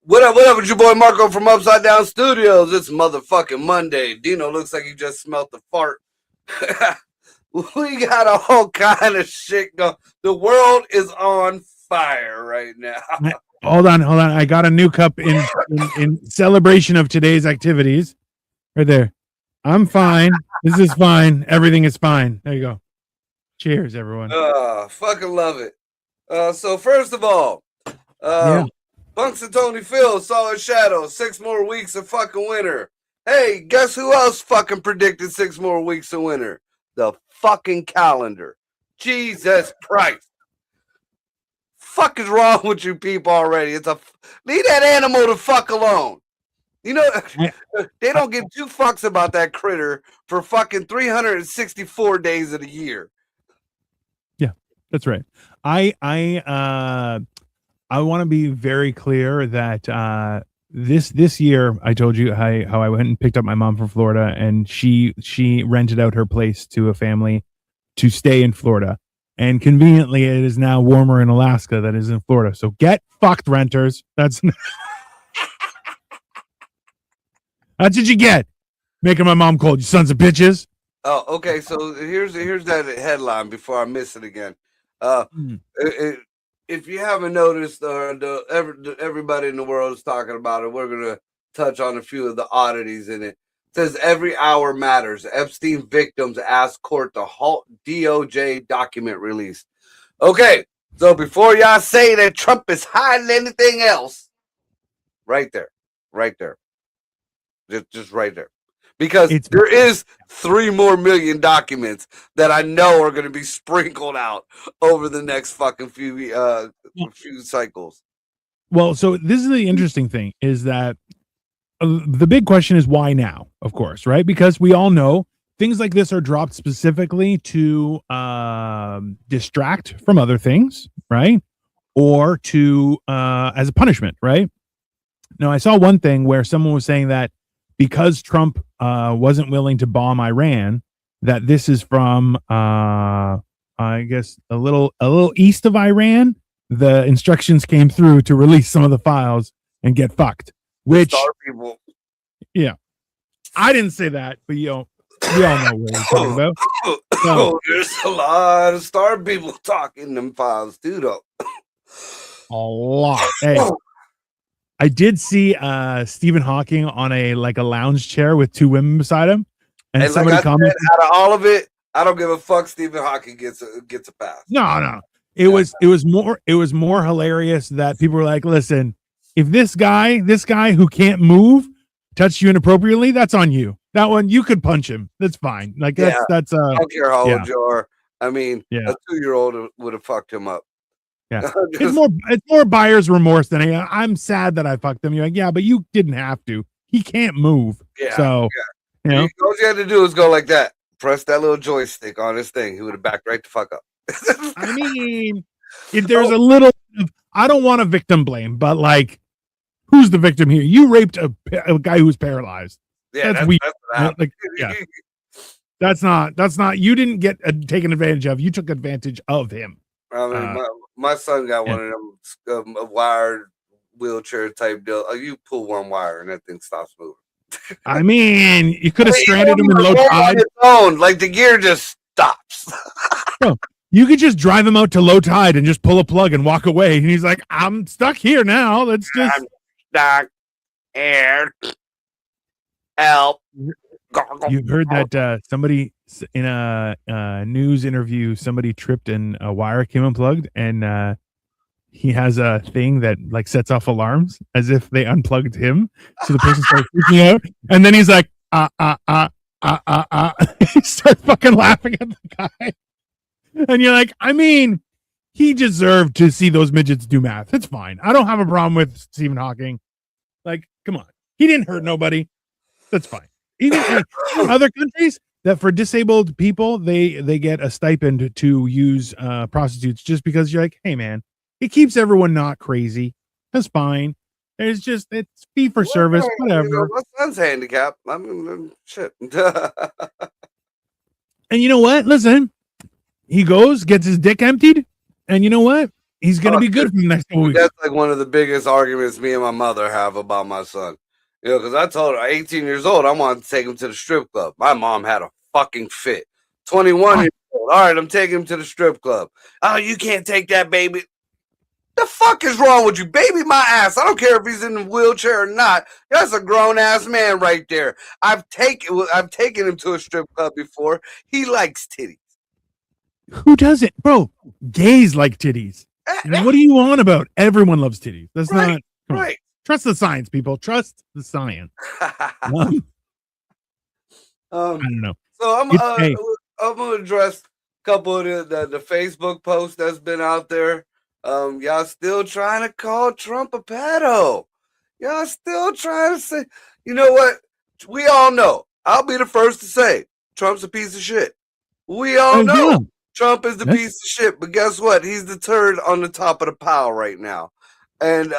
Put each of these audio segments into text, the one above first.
What up, what up? It's your boy Marco from Upside Down Studios. It's motherfucking Monday. Dino looks like he just smelled the fart. We got a whole kind of shit going. The world is on fire right now. Hold on. I got a new cup in celebration of today's activities. Right there. I'm fine. This is fine. Everything is fine. There you go. Cheers, everyone. Fucking love it. So first of all, Bunks and Tony Phil, Solid Shadow, 6 more weeks of fucking winter. Hey, guess who else fucking predicted 6 more weeks of winter? The fucking calendar. Jesus Christ. Fuck is wrong with you people already? Leave that animal the fuck alone. You know, they don't give 2 fucks about that critter for fucking 364 days of the year. Yeah, that's right. I want to be very clear that this year I told you how I went and picked up my mom from Florida, and she rented out her place to a family to stay in Florida. And conveniently, it is now warmer in Alaska than it is in Florida. So get fucked, renters. That's what you get. Making my mom cold, you sons of bitches. Oh, okay. So here's that headline before I miss it again. If you haven't noticed, everybody in the world is talking about it. We're gonna touch on a few of the oddities in it. It says every hour matters. Epstein victims ask court to halt DOJ document release. Okay, so before y'all say that Trump is hiding anything else, right there, just right there, because there is 3 more million documents that I know are going to be sprinkled out over the next fucking few cycles. Well, so this is the interesting thing is that the big question is why now, of course, right? Because we all know things like this are dropped specifically to distract from other things, right? Or to as a punishment, right? Now, I saw one thing where someone was saying that because Trump wasn't willing to bomb Iran, that this is from I guess a little east of Iran. The instructions came through to release some of the files and get fucked. Which, Star people. Yeah, I didn't say that, but we all know what we're talking about. So, there's a lot of star people talking them files too, though. A lot. Hey, I did see Stephen Hawking on a lounge chair with 2 women beside him, and somebody commented, out of all of it, I don't give a fuck. Stephen Hawking gets a pass. No. It was more hilarious that people were like, listen, if this guy who can't move touched you inappropriately, that's on you. That one, you could punch him. That's fine. Like that's I don't care how old you are. I mean, a 2-year-old would have fucked him up. Yeah, it's more buyer's remorse than I'm sad that I fucked him. You're like, yeah, but you didn't have to. He can't move. Yeah. So you know, all you had to do is go like that. Press that little joystick on his thing. He would have backed right the fuck up. I mean, if there's a little, I don't want to victim blame, but like, who's the victim here? You raped a guy who's paralyzed. Yeah, that's weird. That's not. You didn't get taken advantage of. You took advantage of him. I mean, my son got one of them a wired wheelchair type deal. You pull one wire and that thing stops moving. I mean, you could have stranded him in low tide. Like the gear just stops. Bro, you could just drive him out to low tide and just pull a plug and walk away. And he's like, I'm stuck here now. Let's just. I'm stuck here. Help. You heard that somebody in a news interview, somebody tripped and a wire came unplugged, and he has a thing that like sets off alarms as if they unplugged him. So the person starts freaking out, and then he's like, he starts fucking laughing at the guy. And you're like, I mean, he deserved to see those midgets do math. It's fine. I don't have a problem with Stephen Hawking. Like, Come on. He didn't hurt nobody. That's fine. Even in other countries that for disabled people, they get a stipend to use prostitutes just because you're like, hey man, it keeps everyone not crazy. That's fine. It's just it's fee for service, whatever. My son's handicapped. I mean, shit. And you know what? Listen, he goes, gets his dick emptied, and you know what? He's gonna be good for the next couple weeks. That's like one of the biggest arguments me and my mother have about my son. Because I told her, 18 years old, I wanted to take him to the strip club. My mom had a fucking fit. 21 years old. All right, I'm taking him to the strip club. Oh, you can't take that baby. The fuck is wrong with you? Baby my ass. I don't care if he's in a wheelchair or not. That's a grown ass man right there. I've taken him to a strip club before. He likes titties. Who doesn't? Bro, gays like titties. What are you on about? Everyone loves titties. That's right, not right. Trust the science, people. Trust the science. I don't know. So I'm gonna address a couple of the Facebook posts that's been out there. Y'all still trying to call Trump a pedo. Y'all still trying to say, you know what? We all know. I'll be the first to say Trump's a piece of shit. We all know. Yeah. Trump is the piece of shit, but guess what? He's the turd on the top of the pile right now. And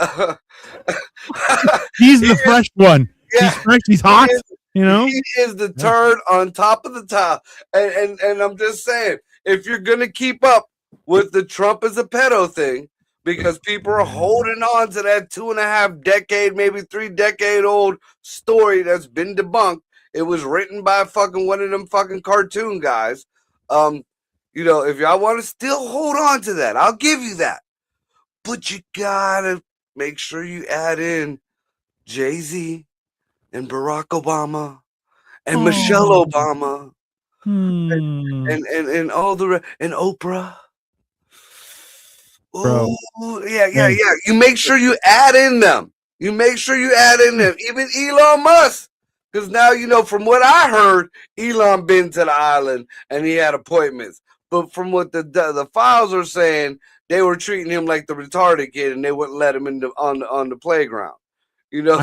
he's the fresh one. Yeah, he's fresh, he's hot. You know? He is the turd on top of the tile. And I'm just saying, if you're gonna keep up with the Trump is a pedo thing, because people are holding on to that 2.5 decade, maybe 3 decade old story that's been debunked. It was written by fucking one of them fucking cartoon guys. You know, if y'all want to still hold on to that, I'll give you that. But you gotta make sure you add in Jay-Z and Barack Obama and Michelle Obama and all the and Oprah. Bro. Yeah. You make sure you add in them. Even Elon Musk. Because now, you know, from what I heard, Elon been to the island and he had appointments. But from what the files are saying, they were treating him like the retarded kid, and they wouldn't let him on the playground. You know,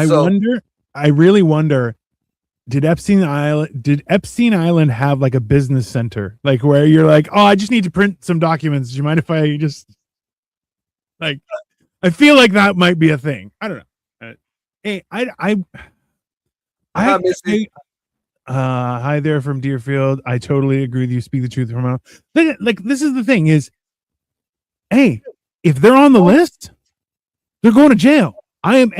I really wonder, did Epstein Island have like a business center, like where you're like, oh, I just need to print some documents. Do you mind if I just like? I feel like that might be a thing. I don't know. Hey, hi there from Deerfield. I totally agree with you. Speak the truth from out. Like this is the thing is, hey, if they're on the list, they're going to jail. I don't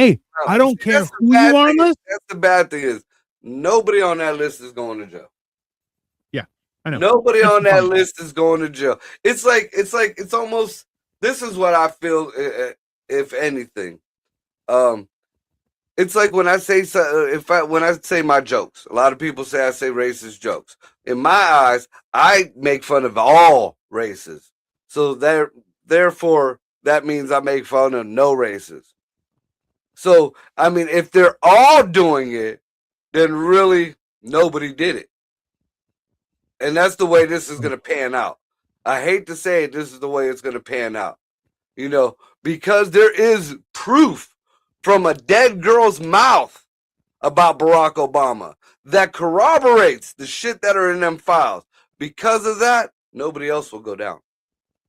care who you are on the list. That's the bad thing is nobody on that list is going to jail. Yeah, I know. Nobody on that list is going to jail. It's almost, this is what I feel, if anything. It's like when I say when I say my jokes, a lot of people say I say racist jokes. In my eyes, I make fun of all races. So therefore, that means I make fun of no races. So, I mean, if they're all doing it, then really nobody did it. And that's the way this is going to pan out. I hate to say it, this is the way it's going to pan out. You know, because there is proof from a dead girl's mouth about Barack Obama that corroborates the shit that are in them files. Because of that, nobody else will go down.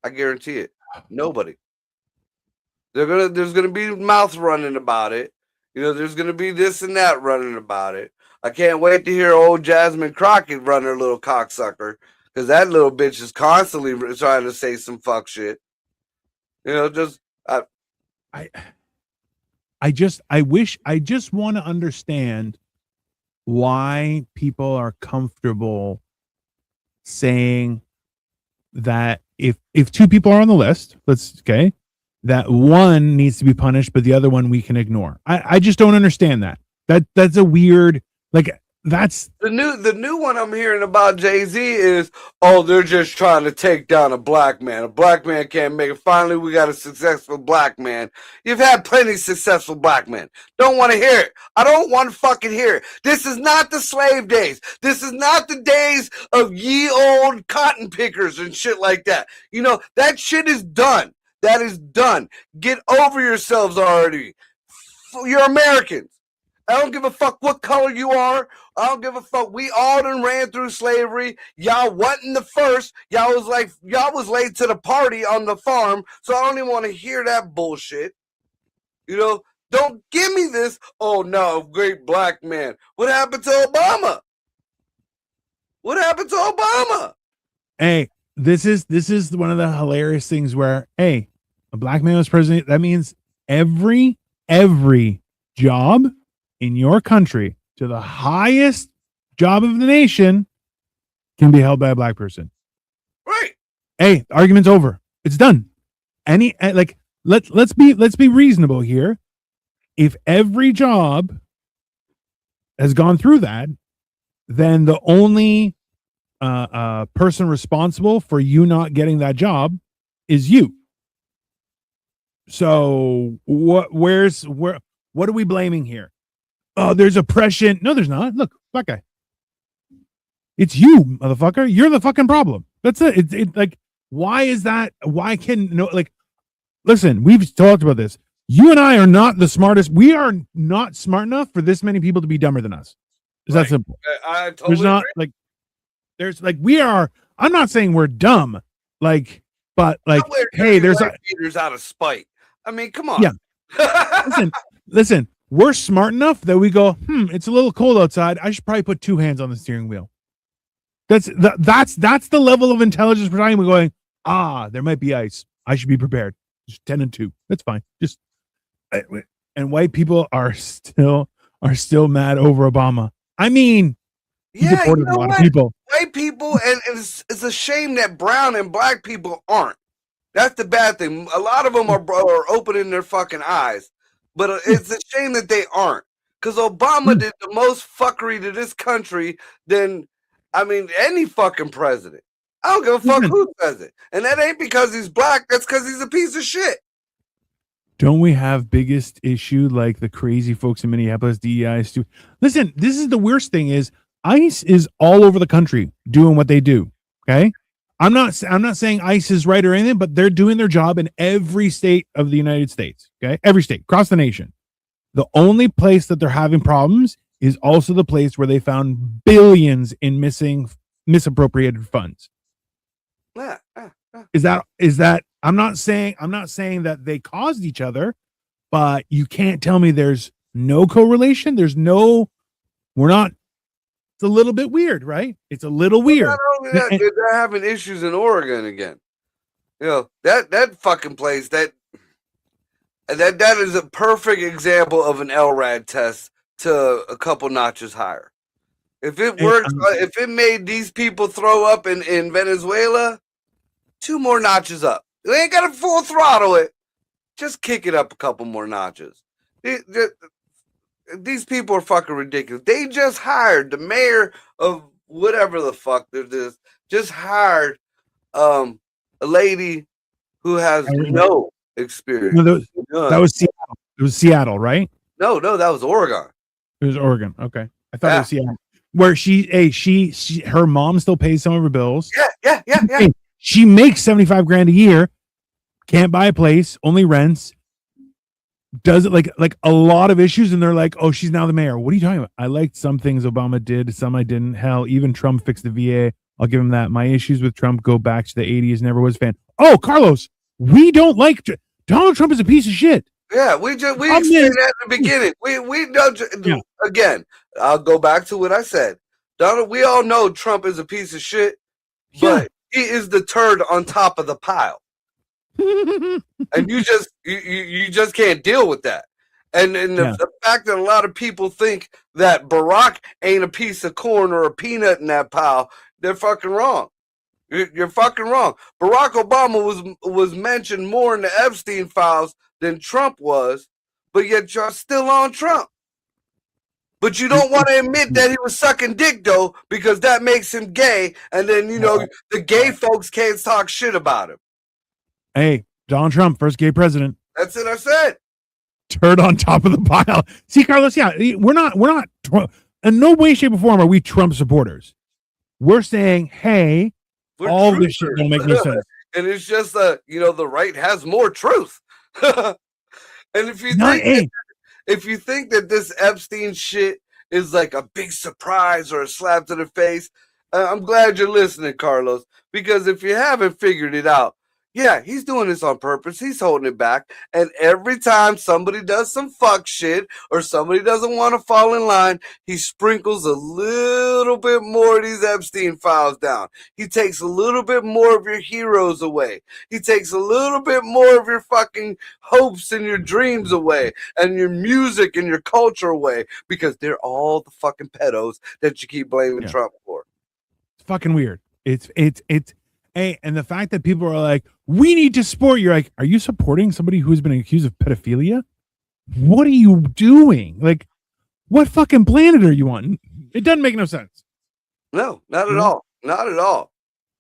I guarantee it. Nobody. There's gonna be mouth running about it. You know, there's gonna be this and that running about it. I can't wait to hear old Jasmine Crockett run her little cocksucker, because that little bitch is constantly trying to say some fuck shit. You know, I just want to understand why people are comfortable saying that if two people are on the list, that one needs to be punished, but the other one we can ignore. I just don't understand that. That's a weird, like, that's the new one I'm hearing about Jay-Z is, oh, they're just trying to take down a black man. A black man can't make it. Finally, we got a successful black man. You've had plenty of successful black men. Don't want to hear it. I don't want to fucking hear it. This is not the slave days. This is not the days of ye old cotton pickers and shit like that. You know, that shit is done. That is done. Get over yourselves already. You're Americans. I don't give a fuck what color you are. I don't give a fuck. We all done ran through slavery. Y'all wasn't the first. Y'all was late to the party on the farm. So I don't even want to hear that bullshit. You know, don't give me this. Oh no, great black man. What happened to Obama? What happened to Obama? Hey, this is one of the hilarious things where, hey, a black man was president. That means every job in your country to the highest job of the nation can be held by a black person. Right. Hey, the argument's over. It's done. Let's be reasonable here. If every job has gone through that, then the only person responsible for you not getting that job is you. So what are we blaming here? Oh, there's oppression. No, there's not. Look, black guy. It's you, motherfucker. You're the fucking problem. That's it. It's like, why is that? Why can no, like, listen, we've talked about this. You and I are not the smartest. We are not smart enough for this many people to be dumber than us. Is that simple? I totally there's not agree. like, there's like, we are, I'm not saying we're dumb, like, but like, hey, there's leaders out of spite. I mean, come on. Yeah. listen, we're smart enough that we go, it's a little cold outside. I should probably put two hands on the steering wheel. That's the level of intelligence we're talking. We're going, there might be ice. I should be prepared. Just 10 and 2. That's fine. Just, and white people are still mad over Obama. I mean, he deported a lot of people. White people, and it's a shame that brown and black people aren't. That's the bad thing. A lot of them are opening their fucking eyes, but it's a shame that they aren't. Because Obama did the most fuckery to this country than, I mean, any fucking president. I don't give a fuck who says it. And that ain't because he's black. That's because he's a piece of shit. Don't we have biggest issue like the crazy folks in Minneapolis, DEI? Listen, this is the worst thing is ICE is all over the country doing what they do. Okay. I'm not saying ICE is right or anything, but they're doing their job in every state of the United States. Okay. Every state across the nation. The only place that they're having problems is also the place where they found billions in misappropriated funds. Is that I'm not saying that they caused each other, but you can't tell me there's no correlation. We're not. It's a little bit weird, right? It's a little weird. Not only that, they're having issues in Oregon again. You know, that fucking place, that is a perfect example of an LRAD test to a couple notches higher. If it works, if it made these people throw up in Venezuela, 2 more notches up. They ain't got to full throttle it. Just kick it up a couple more notches. These people are fucking ridiculous. They just hired the mayor of whatever the fuck they're this. Just hired a lady who has no experience. No, that was Seattle. It was Seattle, right? No, that was Oregon. It was Oregon. Okay, I thought it was Seattle. Where she her mom still pays some of her bills. Yeah. Hey, she makes $75,000 a year. Can't buy a place. Only rents. Does it like a lot of issues, and they're like, oh, she's now the mayor. What are you talking about? I liked some things Obama did, some I didn't. Hell, even Trump fixed the VA. I'll give him that. My issues with Trump go back to the 80s. Never was a fan. Oh, Carlos, we don't like Donald Trump is a piece of shit. Yeah, we explained that at the beginning. We know again. I'll go back to what I said. Donald, we all know Trump is a piece of shit, but he is the turd on top of the pile. And you just can't deal with that. And the fact that a lot of people think that Barack ain't a piece of corn or a peanut in that pile, they're fucking wrong. You're fucking wrong. Barack Obama was mentioned more in the Epstein files than Trump was, but yet you're still on Trump. But you don't want to admit that he was sucking dick, though, because that makes him gay. And then, the gay folks can't talk shit about him. Hey, Donald Trump, first gay president. That's what I said. Turd on top of the pile. See, Carlos, we're not, in no way, shape, or form are we Trump supporters. We're saying, hey, all this shit don't make no sense. And it's just, the right has more truth. And if you think if you think that this Epstein shit is like a big surprise or a slap to the face, I'm glad you're listening, Carlos, because if you haven't figured it out, yeah, he's doing this on purpose. He's holding it back. And every time somebody does some fuck shit or somebody doesn't want to fall in line, he sprinkles a little bit more of these Epstein files down. He takes a little bit more of your heroes away. He takes a little bit more of your fucking hopes and your dreams away and your music and your culture away because they're all the fucking pedos that you keep blaming Trump for. It's fucking weird. It's hey, and the fact that people are like, we need to support, you're like, are you supporting somebody who's been accused of pedophilia? What are you doing? Like, what fucking planet are you on? It doesn't make no sense. No, not at all. Not at all.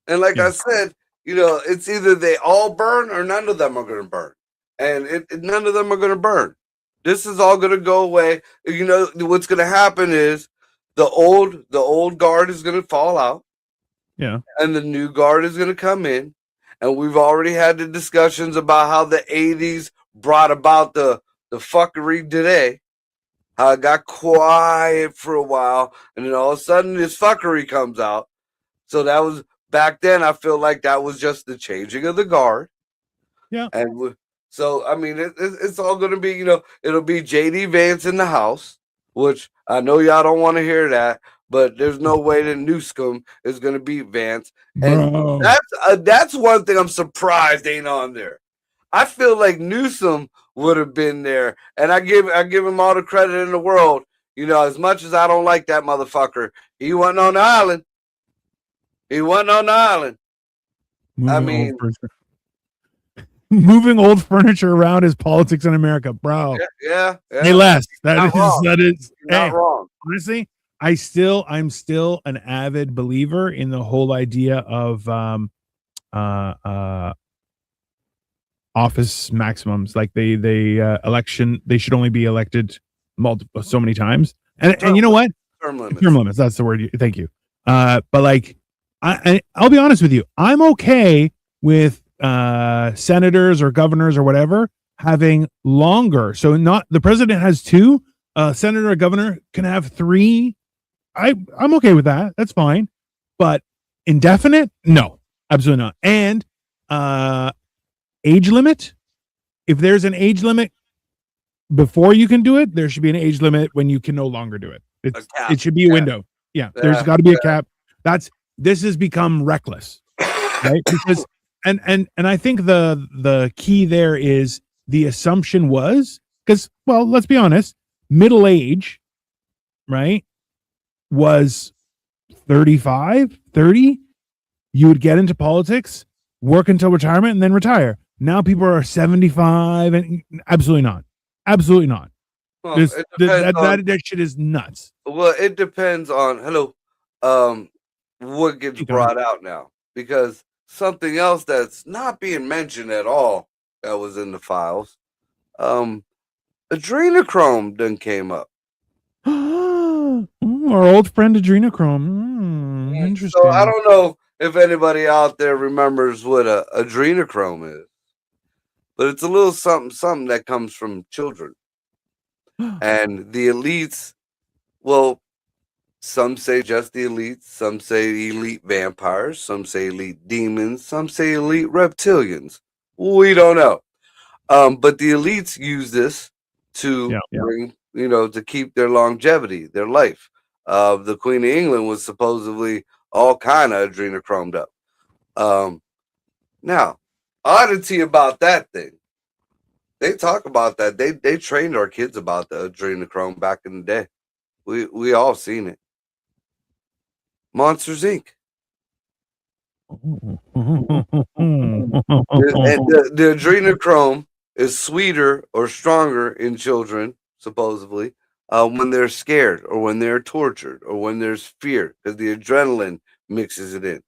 And like I said, it's either they all burn or none of them are going to burn. And none of them are going to burn. This is all going to go away. What's going to happen is the old guard is going to fall out. Yeah. And the new guard is going to come in. And we've already had the discussions about how the 80s brought about the fuckery today. How it got quiet for a while. And then all of a sudden this fuckery comes out. So that was back then. I feel like that was just the changing of the guard. Yeah. And so, I mean, it's all going to be, it'll be JD Vance in the house, which I know y'all don't want to hear that. But there's no way that Newsom is going to beat Vance. And that's one thing I'm surprised ain't on there. I feel like Newsom would have been there. And I give him all the credit in the world. As much as I don't like that motherfucker, he wasn't on the island. He wasn't on the island. Moving old furniture around is politics in America, bro. Yeah. Hey, Les, that is not wrong. Honestly, I'm still an avid believer in the whole idea of office maximums. Like they election, they should only be elected so many times. And you know what? Term limits. That's the word. Thank you. But like, I'll be honest with you. I'm okay with senators or governors or whatever having longer. So not the president has 2. Senator or governor can have 3. I'm okay with that. That's fine. But indefinite? No, absolutely not. And age limit? If there's an age limit before you can do it, there should be an age limit when you can no longer do it. It should be a window. Yeah, there's got to be a cap. This has become reckless, right? Because and I think the key there is the assumption was because, well, let's be honest, middle age, right, was 35, 30. You would get into politics, work until retirement, and then retire. Now people are 75, and absolutely not. Absolutely not. Well, that shit is nuts. Well, it depends on what gets brought out now, because something else that's not being mentioned at all that was in the files, adrenochrome then came up. Our old friend adrenochrome. Interesting. So I don't know if anybody out there remembers what adrenochrome is, but it's a little something that comes from children. And the elites, well, some say just the elites, some say elite vampires, some say elite demons, some say elite reptilians. We don't know. But the elites use this to bring, to keep their longevity, their life. The Queen of England was supposedly all kind of adrenochromed up. Now, oddity about that thing, they talk about that. They trained our kids about the adrenochrome back in the day. We all seen it. Monsters Inc. The adrenochrome is sweeter or stronger in children, supposedly, when they're scared or when they're tortured or when there's fear, because the adrenaline mixes it in.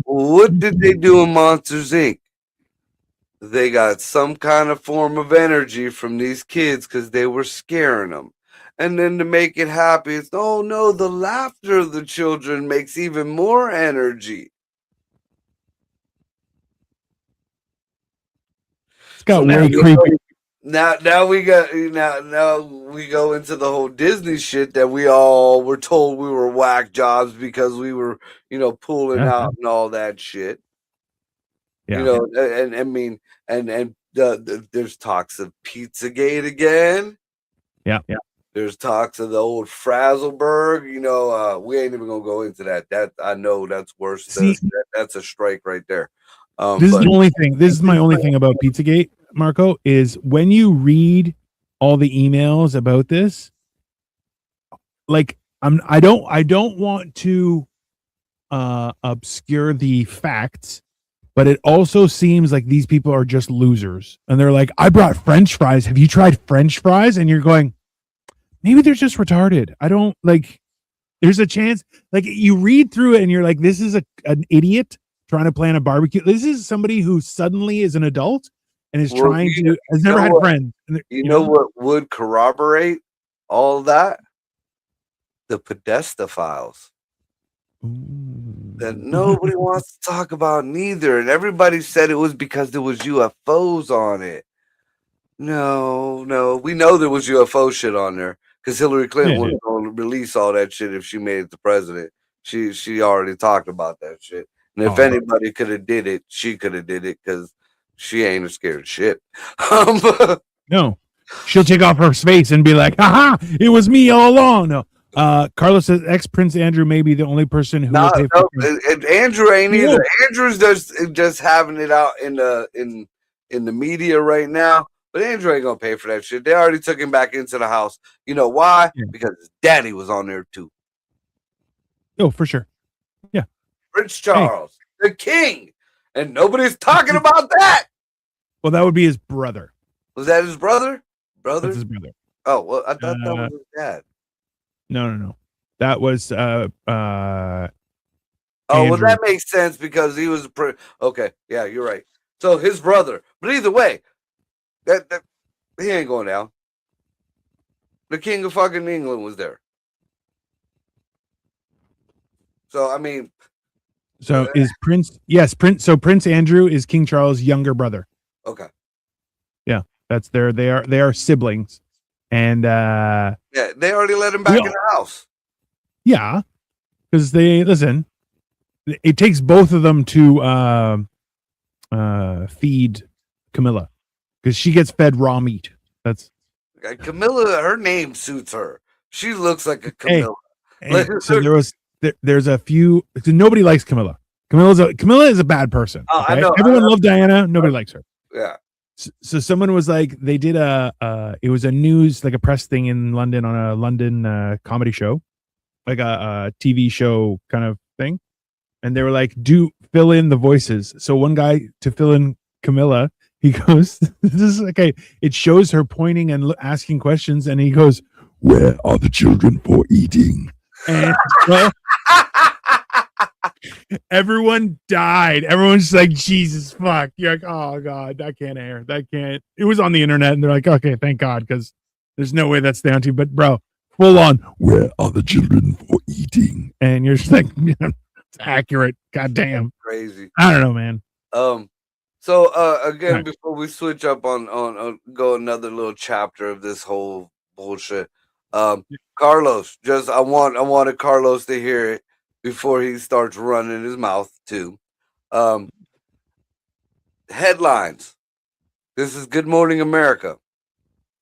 What did they do in Monsters Inc.? They got some kind of form of energy from these kids because they were scaring them. And then to make it happy, it's, oh no, the laughter of the children makes even more energy. It's got way creepy. Now we go into the whole Disney shit that we all were told we were whack jobs because we were, pulling out and all that shit. Yeah. And I mean, and there's talks of Pizzagate again. Yeah. There's talks of the old Frazzleberg. We ain't even gonna go into that. That I know that's worse. That's a strike right there. This is the only thing. This is my only thing about Pizzagate, Marco, is when you read all the emails about this, like I don't want to obscure the facts, but it also seems like these people are just losers. And they're like, I brought French fries. Have you tried French fries? And you're going, maybe they're just retarded. I don't like, there's a chance, like you read through it and you're like, this is an idiot trying to plan a barbecue. This is somebody who suddenly is an adult and is has never had friends. You know what would corroborate all that? The Podesta files. That nobody wants to talk about neither. And everybody said it was because there was UFOs on it. No. We know there was UFO shit on there because Hillary Clinton wasn't going to release all that shit if she made it the president. She already talked about that shit. And if anybody could have did it, she could have did it because she ain't scared of shit. No. She'll take off her face and be like, haha, it was me all along. No. Carlos says ex-Prince Andrew may be the only person who will pay for Andrew ain't either. Andrew's just having it out in the media right now, but Andrew ain't gonna pay for that shit. They already took him back into the house. You know why? Yeah. Because his daddy was on there too. Oh, for sure. Yeah. Prince Charles, the king. And nobody's talking about that. Well, that would be his brother. Was that his brother? That's his brother. Oh, well, I thought that was his dad. No. That was well, that makes sense because he was okay. Yeah, you're right. So his brother, but either way, that he ain't going down. The king of fucking England was there. So I mean, so is Prince? Yes, Prince. So Prince Andrew is King Charles' younger brother. Okay. Yeah, that's their. They are siblings. And yeah, they already let him back in the house. Yeah, because they listen. It takes both of them to feed Camilla because she gets fed raw meat. That's Camilla. Her name suits her. She looks like a Camilla. So there's a few. Nobody likes Camilla. Camilla is a bad person. Oh, okay? I know. Everyone loved Diana. Nobody likes her. Yeah. So someone was like, they did it was a news, like a press thing in London on a London comedy show, like a TV show kind of thing. And they were like, fill in the voices. So one guy to fill in Camilla, he goes, this is okay. It shows her pointing and asking questions. And he goes, where are the children for eating? And well, everyone died. Everyone's just like, Jesus fuck. You're like, oh God, that can't air. That can't. It was on the internet and they're like, okay, thank God, because there's no way that's down to. But bro, full on, where are the children for eating? And you're just like, it's accurate. God damn. Crazy. I don't know, man. So again, before we switch up on go another little chapter of this whole bullshit. Carlos, I wanted Carlos to hear it before he starts running his mouth too. Headlines. This is Good Morning America.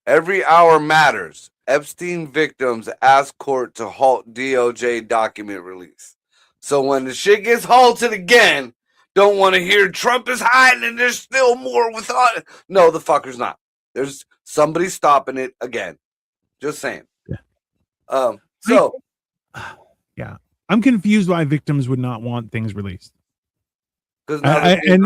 Every hour matters. Epstein victims ask court to halt DOJ document release. So when the shit gets halted again, don't want to hear Trump is hiding and there's still more with it. No, the fucker's not. There's somebody stopping it again. Just saying. Yeah. Yeah. I'm confused why victims would not want things released. Because I'm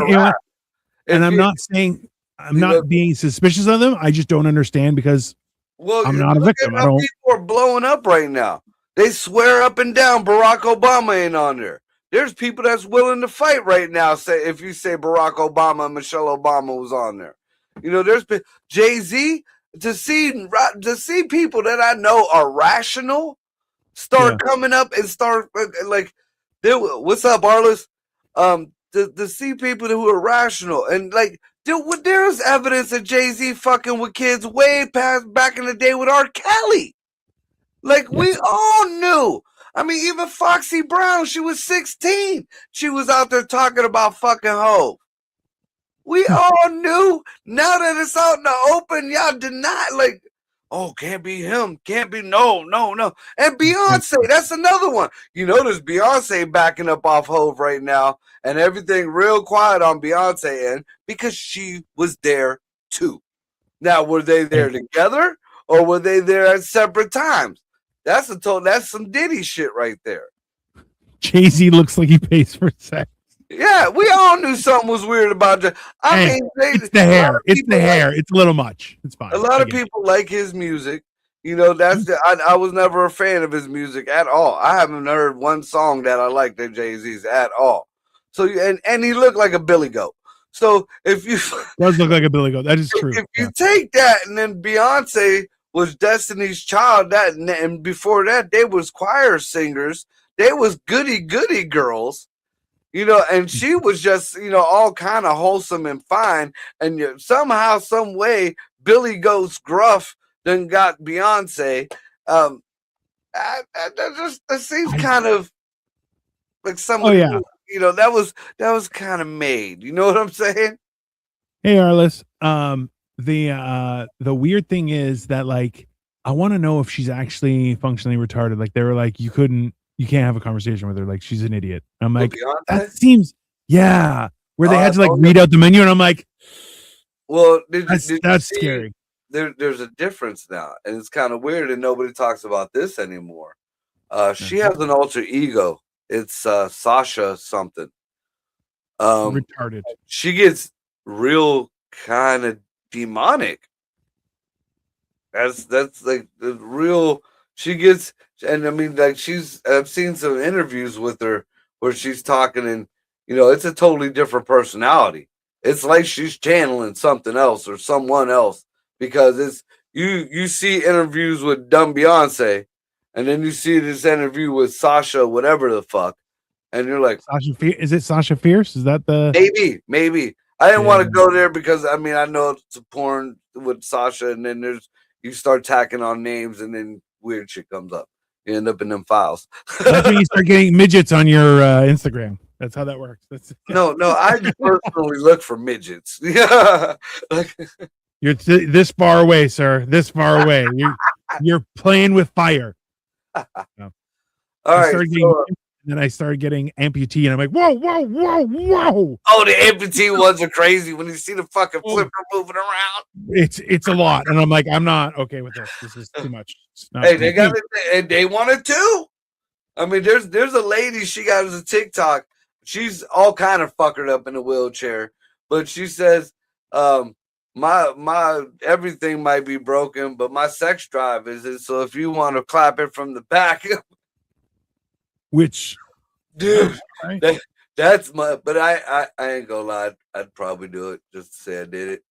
not saying I'm not being suspicious of them. I just don't understand because I'm not a victim. People are blowing up right now. They swear up and down Barack Obama ain't on there. There's people that's willing to fight right now. Say if you say Barack Obama and Michelle Obama was on there, there's been Jay-Z to see people that I know are rational start coming up and start like, what's up, Arliss? To see people who are rational and like, there was evidence of Jay-Z fucking with kids way past back in the day with R. Kelly. Like, we all knew. I mean, even Foxy Brown, she was 16. She was out there talking about fucking hoes. We all knew. Now that it's out in the open, y'all deny. Like, oh, can't be him. Can't be. No. And Beyonce, that's another one. You notice Beyonce backing up off Hove right now, and everything real quiet on Beyonce end because she was there too. Now, were they there together or were they there at separate times? That's some Diddy shit right there. Jay-Z looks like he pays for sex. Yeah, we all knew something was weird about Jay. It's the hair. It's the hair. It's a little much. It's fine. A lot of people like his music. You know, I was never a fan of his music at all. I haven't heard one song that I liked of Jay-Z's at all. So and he looked like a Billy Goat. So if you does look like a Billy Goat, that is true. If you take that, and then Beyonce was Destiny's Child, that and before that they was choir singers, they was goody girls. You know, and she was just, you know, all kind of wholesome and fine. And somehow, some way, Billy Goat's gruff then got Beyonce. That seems kind of like somebody. Oh, yeah. You know, that was kind of made. You know what I'm saying? Hey, Arliss. The weird thing is that, like, I want to know if she's actually functionally retarded. Like, they were like, you can't have a conversation with her. Like, she's an idiot. I'm like, that seems, where they had to like read out the menu, and I'm like, well, that's scary. There's a difference now, and it's kind of weird, and nobody talks about this anymore. She has an alter ego. It's Sasha something. Retarded. She gets real kind of demonic. That's like the real. She gets. And I mean, like I've seen some interviews with her where she's talking, and you know, it's a totally different personality. It's like she's channeling something else or someone else, because it's you see interviews with dumb Beyonce, and then you see this interview with Sasha, whatever the fuck, and you're like, is it Sasha Fierce? Is that the maybe? I didn't want to go there because I mean I know it's a porn with Sasha, and then you start tacking on names, and then weird shit comes up. You end up in them files. That's when you start getting midgets on your Instagram. That's how that works. No, I just personally look for midgets. Yeah, you're this far away, sir. This far away. You're playing with fire. No. All right. Then I started getting amputee, and I'm like, whoa. Oh, the amputee ones are crazy when you see the fucking flipper moving around. It's a lot, and I'm like, I'm not okay with this. This is too much. Hey, they got it, and they want it too. I mean, there's a lady, she got as a TikTok. She's all kind of fuckered up in a wheelchair, but she says, my everything might be broken, but my sex drive isn't. So if you want to clap it from the back. Which, dude, that's my. But I ain't gonna lie. I'd probably do it just to say I did it.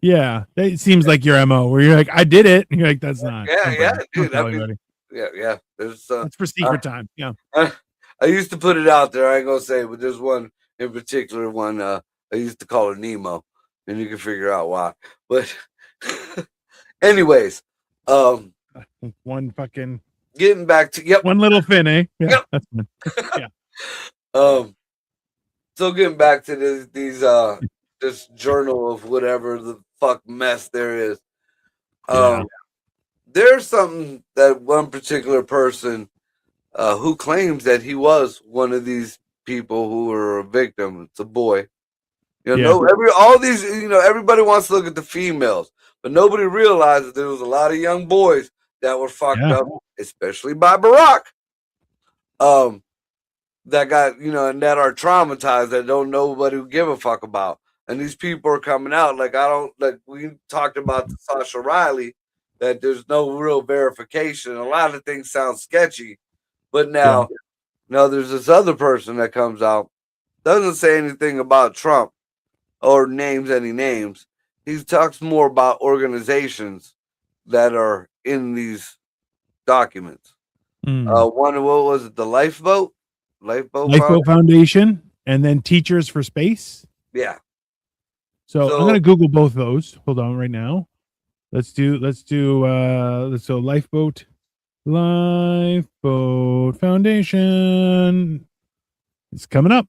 Yeah, it seems like your MO, where you're like, I did it, and you're like, that's not. Yeah, dude. Yeah. There's that's for secret time. Yeah. I used to put it out there. I ain't gonna say, but there's one in particular. One I used to call her Nemo, and you can figure out why. But, anyways, one fucking. Getting back to one little fin, eh? Yeah, yep. That's fine. Yeah. So getting back to this journal of whatever the fuck mess there is. There's something that one particular person who claims that he was one of these people who were a victim. It's a boy. You know, all these, you know, everybody wants to look at the females, but nobody realizes there was a lot of young boys that were fucked up, especially by Barack. That got, you know, and that are traumatized, that don't nobody give a fuck about. And these people are coming out like we talked about the Sasha Riley, that there's no real verification. A lot of things sound sketchy, but now there's this other person that comes out, doesn't say anything about Trump or names any names. He talks more about organizations that are in these documents. One, what was it? The Lifeboat Foundation, and then Teachers for Space. Yeah. So I'm gonna Google both those. Hold on, right now. Let's go Lifeboat Foundation. It's coming up.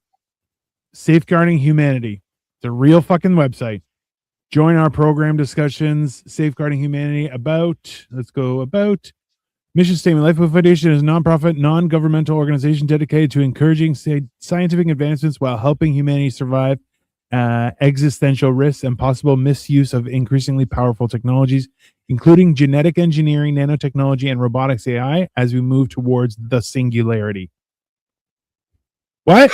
Safeguarding Humanity. It's a real fucking website. Join our program discussions. Safeguarding Humanity about. Let's go about. Mission statement: Lifeboat Foundation is a nonprofit, non-governmental organization dedicated to encouraging scientific advancements while helping humanity survive existential risks and possible misuse of increasingly powerful technologies, including genetic engineering, nanotechnology, and robotics AI, as we move towards the singularity. What?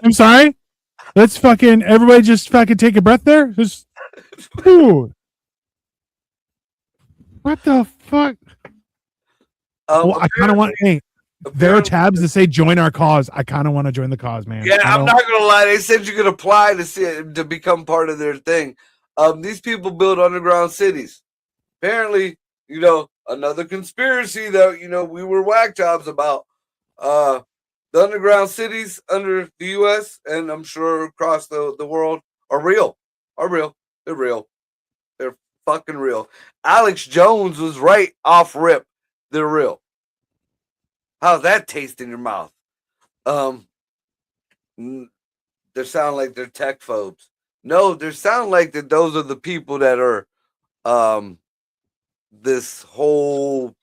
I'm sorry? Let's fucking everybody just fucking take a breath there. Just, ooh. What the fuck? I kind of want. Hey, there are tabs that say "Join our cause." I kind of want to join the cause, man. Yeah, I'm not gonna lie. They said you could apply to become part of their thing. These people build underground cities. Apparently, another conspiracy that we were whack jobs about. The underground cities under the U.S. and I'm sure across the world are real. They're real. They're fucking real. Alex Jones was right off rip. They're real. How's that taste in your mouth? They sound like they're tech phobes. No, they sound like that. Those are the people that are, this whole,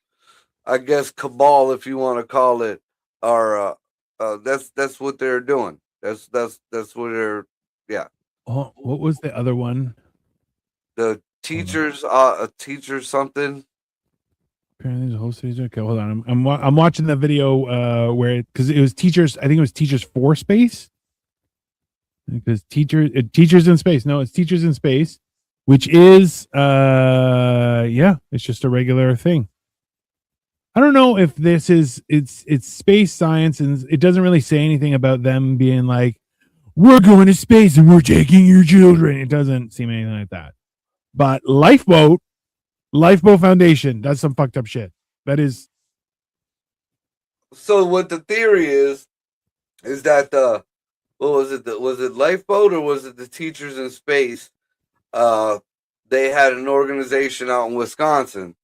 I guess, cabal, if you want to call it, are. That's what they're doing. That's what they're. Yeah. Oh, what was the other one? The teachers, something. Apparently, there's a whole series. Okay, hold on. I'm watching the video because it was teachers. I think it was Teachers for Space. Because teachers in space. No, it's Teachers in Space, which is it's just a regular thing. I don't know if this is it's space science, and it doesn't really say anything about them being like, we're going to space and we're taking your children. It doesn't seem anything like that. But Lifeboat Foundation, that's some fucked up shit. That is. So what the theory is that what was it? Was it Lifeboat or was it the Teachers in Space? They had an organization out in Wisconsin,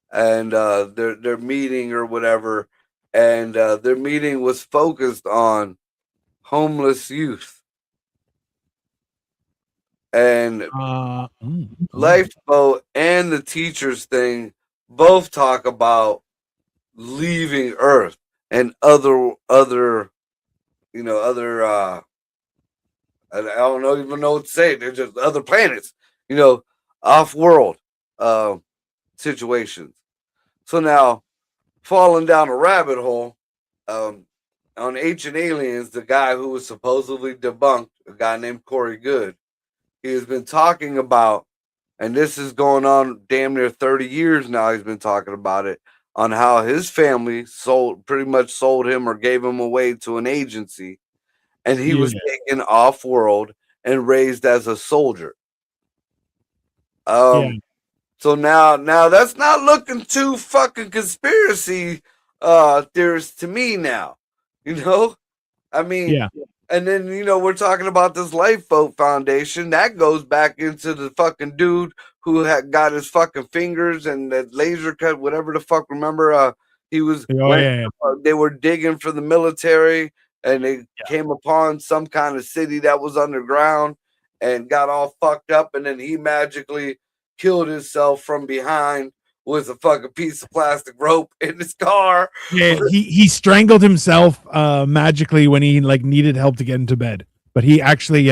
and their meeting or whatever, and their meeting was focused on homeless youth. And Lifeboat and the teachers thing both talk about leaving Earth and other I don't even know what to say. They're just other planets, off-world situations. So now, falling down a rabbit hole, on Ancient Aliens, the guy who was supposedly debunked, a guy named Corey Good, he has been talking about, and this is going on damn near 30 years now, he's been talking about it, on how his family pretty much sold him or gave him away to an agency, and he was taken off world and raised as a soldier. So now that's not looking too fucking conspiracy theorist to me now. I mean, and then we're talking about this Lifeboat Foundation that goes back into the fucking dude who had got his fucking fingers and that laser cut, whatever the fuck. Remember, he was. They were digging for the military, and they came upon some kind of city that was underground, and got all fucked up, and then he magically killed himself from behind with a fucking piece of plastic rope in his car. Yeah, he strangled himself magically when he needed help to get into bed. But he actually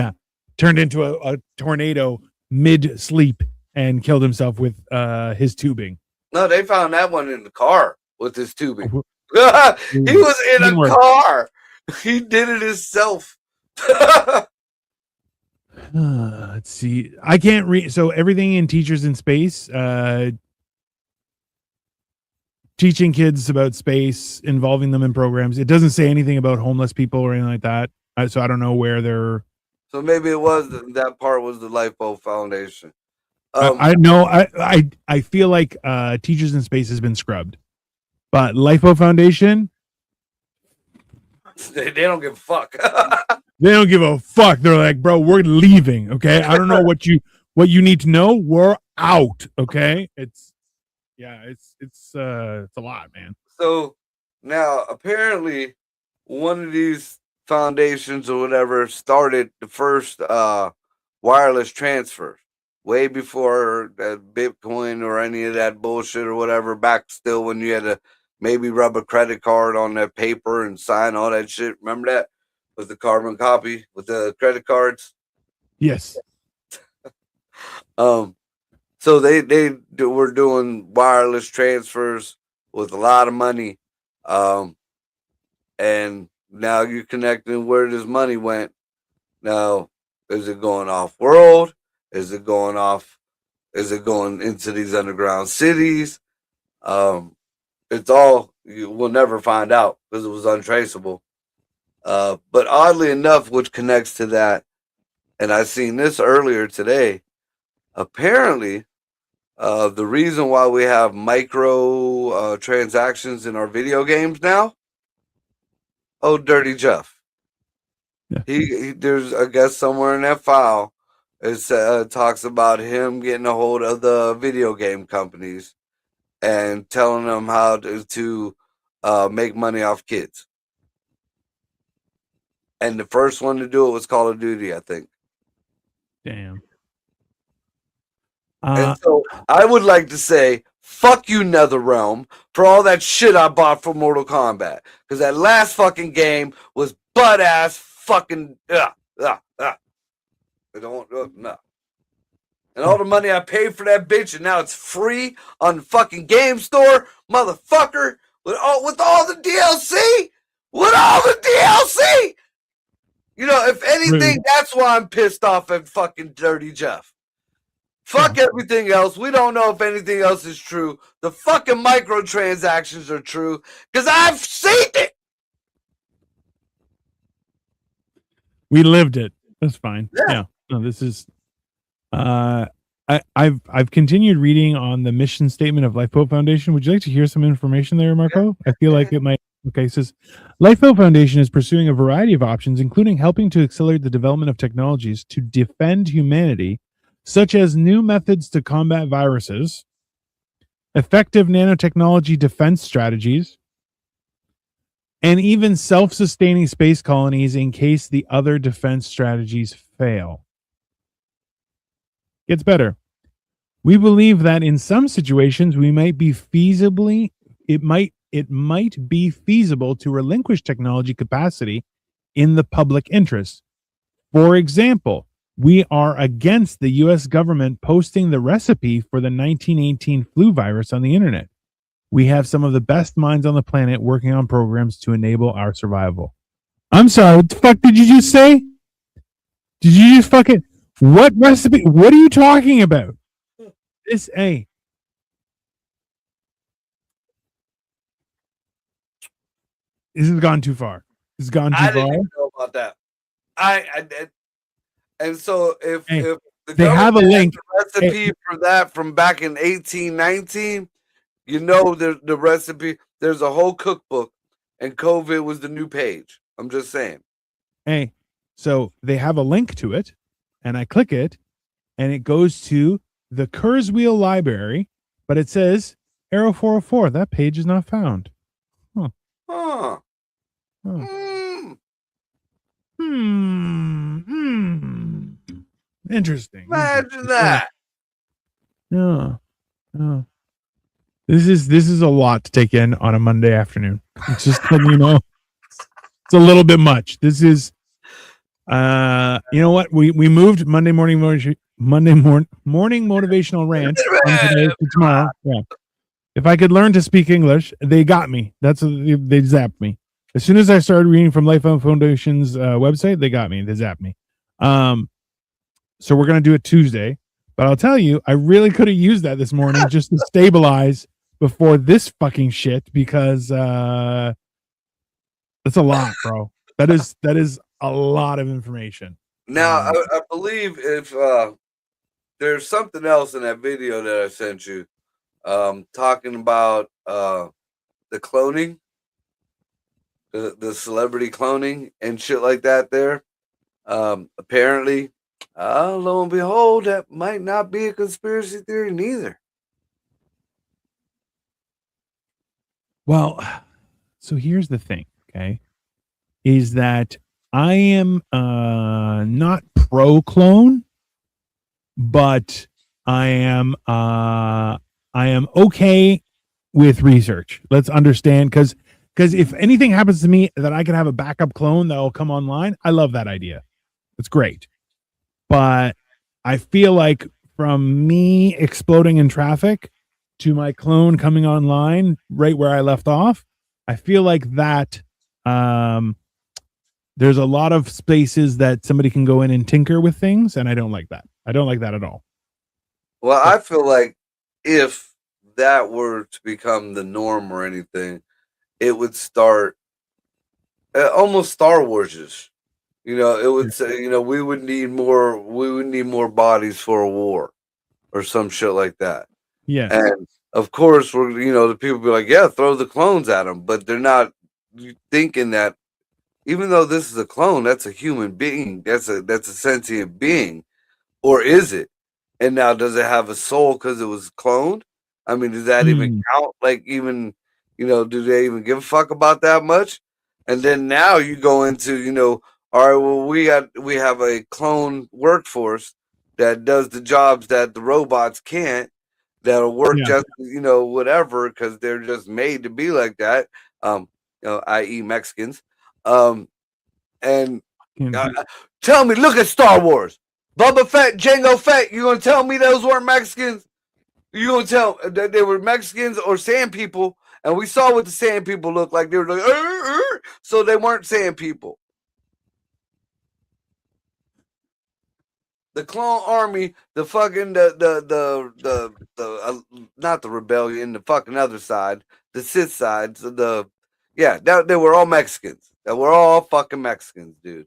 turned into a tornado mid-sleep and killed himself with his tubing. No, they found that one in the car with his tubing. He was in a car. He did it himself. Let's see. I can't read. So everything in Teachers in Space, teaching kids about space, involving them in programs. It doesn't say anything about homeless people or anything like that. So I don't know where they're. So maybe it was that part was the Lifeboat Foundation. I know. I feel like Teachers in Space has been scrubbed, but Lifeboat Foundation. They don't give a fuck. They don't give a fuck. They're like, bro, we're leaving. Okay. I don't know what you need to know. We're out. Okay. It's a lot, man. So now apparently one of these foundations or whatever started the first wireless transfer way before Bitcoin or any of that bullshit or whatever. Back still when you had to maybe rub a credit card on that paper and sign all that shit. Remember that with the carbon copy with the credit cards? Yes. So they were doing wireless transfers with a lot of money, and now you're connecting where this money went. Now, is it going off world? Is it going off? Is it going into these underground cities? It's all you will never find out because it was untraceable. But oddly enough, which connects to that, and I seen this earlier today. Apparently, the reason why we have micro transactions in our video games now, oh, Dirty Jeff. Yeah. He there's, I guess, somewhere in that file, it talks about him getting a hold of the video game companies and telling them how to make money off kids. And the first one to do it was Call of Duty, I think. Damn. And so I would like to say, fuck you, NetherRealm, for all that shit I bought for Mortal Kombat. Because that last fucking game was butt ass fucking. I don't, no. And all the money I paid for that bitch, and now it's free on the fucking game store, motherfucker, with all the DLC. With all the DLC. You know, if anything, that's why I'm pissed off at fucking Dirty Jeff. Fuck everything else. We don't know if anything else is true. The fucking microtransactions are true because I've seen it. We lived it. That's fine. Yeah. No, this is. I've continued reading on the mission statement of Lifeboat Foundation. Would you like to hear some information there, Marco? I feel like it might. Okay, it says Lifeboat Foundation is pursuing a variety of options, including helping to accelerate the development of technologies to defend humanity, such as new methods to combat viruses, effective nanotechnology defense strategies, and even self-sustaining space colonies in case the other defense strategies fail. Gets better. We believe that in some situations it might be feasible to relinquish technology capacity in the public interest. For example, we are against the US government posting the recipe for the 1918 flu virus on the internet. We have some of the best minds on the planet working on programs to enable our survival. I'm sorry, what the fuck did you just say? Did you just fucking... What recipe? What are you talking about? This, hey. This has gone too far. This has gone too far. I didn't even know about that. I did. And so if the they have a link recipe for that from back in 1819, you know the recipe. There's a whole cookbook, and COVID was the new page. I'm just saying. Hey, so they have a link to it, and I click it, and it goes to the Kurzweil library, but it says Arrow 404. That page is not found. Huh. Huh. Interesting. Imagine that. Yeah. Yeah. This is a lot to take in on a Monday afternoon. It's just you know, it's a little bit much. This is you know what? We moved Monday morning motivational rant from today to tomorrow. Yeah. If I could learn to speak English, they got me. They zapped me. As soon as I started reading from Lifeboat Foundation's website, they got me. They zapped me. So we're gonna do it Tuesday. But I'll tell you, I really could have used that this morning just to stabilize before this fucking shit because that's a lot, bro. That is a lot of information. Now, I believe if there's something else in that video that I sent you, talking about the cloning, the celebrity cloning and shit like that there. Apparently, lo and behold, that might not be a conspiracy theory neither. Well, so here's the thing, okay? Is that I am not pro clone, but I am okay with research. Let's understand because if anything happens to me that I can have a backup clone that will come online, I love that idea. It's great. But I feel like from me exploding in traffic to my clone coming online right where I left off, I feel like that there's a lot of spaces that somebody can go in and tinker with things, and I don't like that. I don't like that at all. Well, I feel like if that were to become the norm or anything, it would start almost Star Wars. It would say, we would need more bodies for a war or some shit like that. Yes. And of course, the people be like, yeah, throw the clones at them, but they're not thinking that even though this is a clone, that's a human being, that's a sentient being, or is it? And now, does it have a soul because it was cloned? I mean, does that even count? Like, even do they even give a fuck about that much? And then now you go into all right, well, we have a clone workforce that does the jobs that the robots can't, that'll work just whatever because they're just made to be like that. I.e. Mexicans. And tell me, look at Star Wars, Bubba Fett, Jango Fett. You gonna tell me those weren't Mexicans? You gonna tell that they were Mexicans or sand people? And we saw what the sand people looked like. They were like, so they weren't sand people. The clone army, the fucking the not the rebellion, the fucking other side, the Sith side, they were all Mexicans. That were all fucking Mexicans, dude.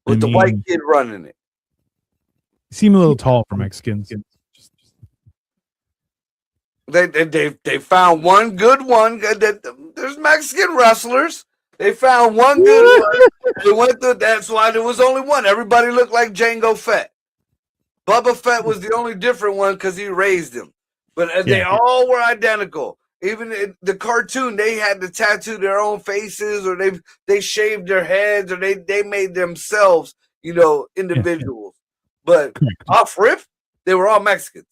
With the white kid running it. Seem a little tall for Mexicans. They found one good one. There's Mexican wrestlers. They found one good one. They went through. That's why there was only one. Everybody looked like Jango Fett. Bubba Fett was the only different one because he raised him. But they all were identical. Even in the cartoon, they had to tattoo their own faces, or they shaved their heads, or they made themselves, individuals. But off rip, they were all Mexicans.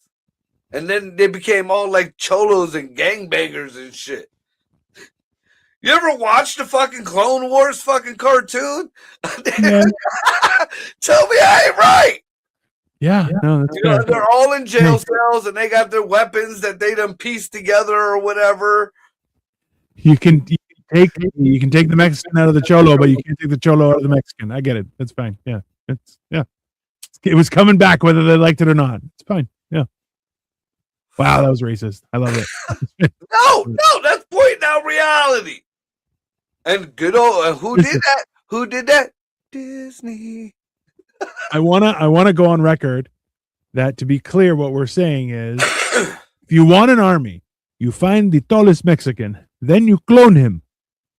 And then they became all like cholos and gangbangers and shit. You ever watched the fucking Clone Wars fucking cartoon? Yeah. Tell me I ain't right. Yeah, no, that's fair. They're all in jail cells and they got their weapons that they done pieced together or whatever. You can take the Mexican out of the cholo, but you can't take the cholo out of the Mexican. I get it. That's fine. Yeah, it was coming back whether they liked it or not. It's fine. Yeah. Wow, that was racist. I love it. No, that's pointing out reality. And good old who did that? Who did that? Disney. I wanna go on record that, to be clear, what we're saying is if you want an army, you find the tallest Mexican, then you clone him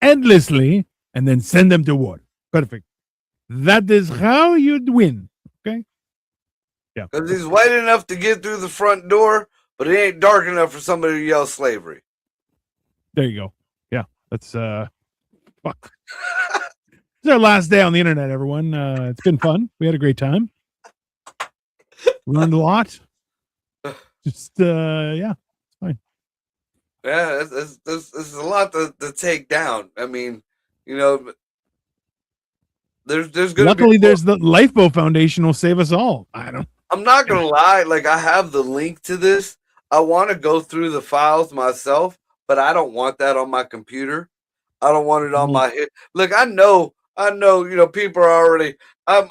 endlessly, and then send them to war. Perfect. That is how you'd win. Okay. Yeah. Because he's white enough to get through the front door, but it ain't dark enough for somebody to yell slavery. There you go. Yeah. That's fuck. It's our last day on the internet, everyone. It's been fun. We had a great time. Learned a lot. Just it's fine. Yeah, there's a lot to take down. I mean, there's gonna luckily there's the Lifeboat Foundation will save us all. I'm not gonna lie, like I have the link to this. I want to go through the files myself, but I don't want that on my computer. I don't want it on my head. Look, I know, people are already. I'm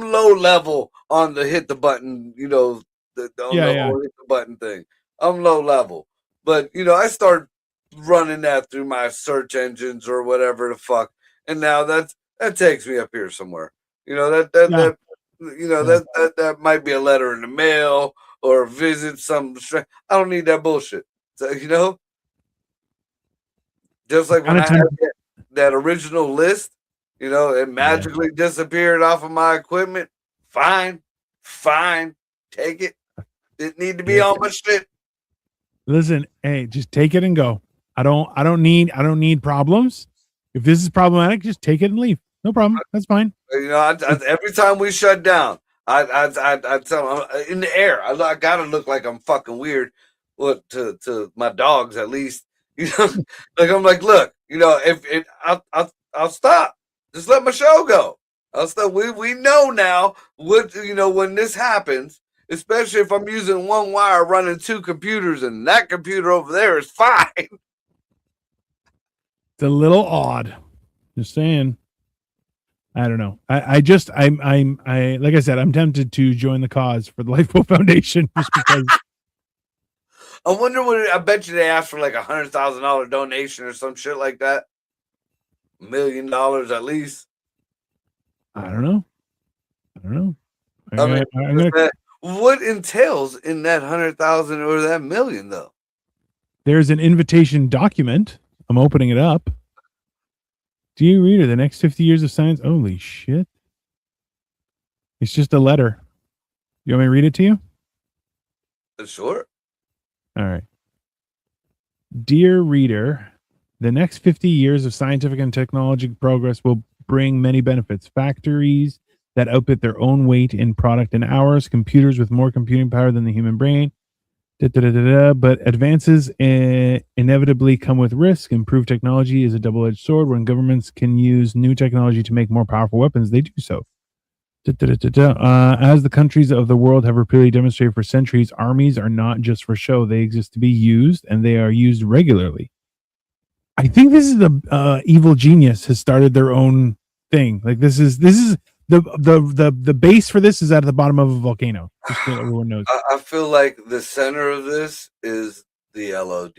low level on the hit the button, the hit the button thing. I'm low level, but I start running that through my search engines or whatever the fuck, and now that takes me up here somewhere. That might be a letter in the mail or visit some. I don't need that bullshit. So, just like when I had that original list, It magically disappeared off of my equipment. Fine. Take it. Didn't need to be on my shit. Listen, hey, just take it and go. I don't need problems. If this is problematic, just take it and leave. No problem. That's fine. Every time we shut down, I tell them in the air. I gotta look like I'm fucking weird. Well, to my dogs at least. I'm like, look, if I'll stop. Just let my show go. I'll stop. We know now what when this happens, especially if I'm using one wire running two computers, and that computer over there is fine. It's a little odd. Just saying. I don't know. I like I said, I'm tempted to join the cause for the Lifeboat Foundation just because. I wonder I bet you they asked for like $100,000 donation or some shit like that. $1 million at least. I don't know. What entails in that 100,000 or that million though? There's an invitation document. I'm opening it up. Dear reader, the next 50 years of science. Holy shit. It's just a letter. You want me to read it to you? Sure. All right. Dear reader, the next 50 years of scientific and technological progress will bring many benefits. Factories that output their own weight in product in hours, computers with more computing power than the human brain. But advances inevitably come with risk. Improved technology is a double-edged sword. When governments can use new technology to make more powerful weapons, they do so. As the countries of the world have repeatedly demonstrated for centuries, armies are not just for show. They exist to be used, and they are used regularly. I think this is the evil genius has started their own thing. Like this is the base for this is at the bottom of a volcano. Just so everyone knows. I feel like the center of this is the LOD.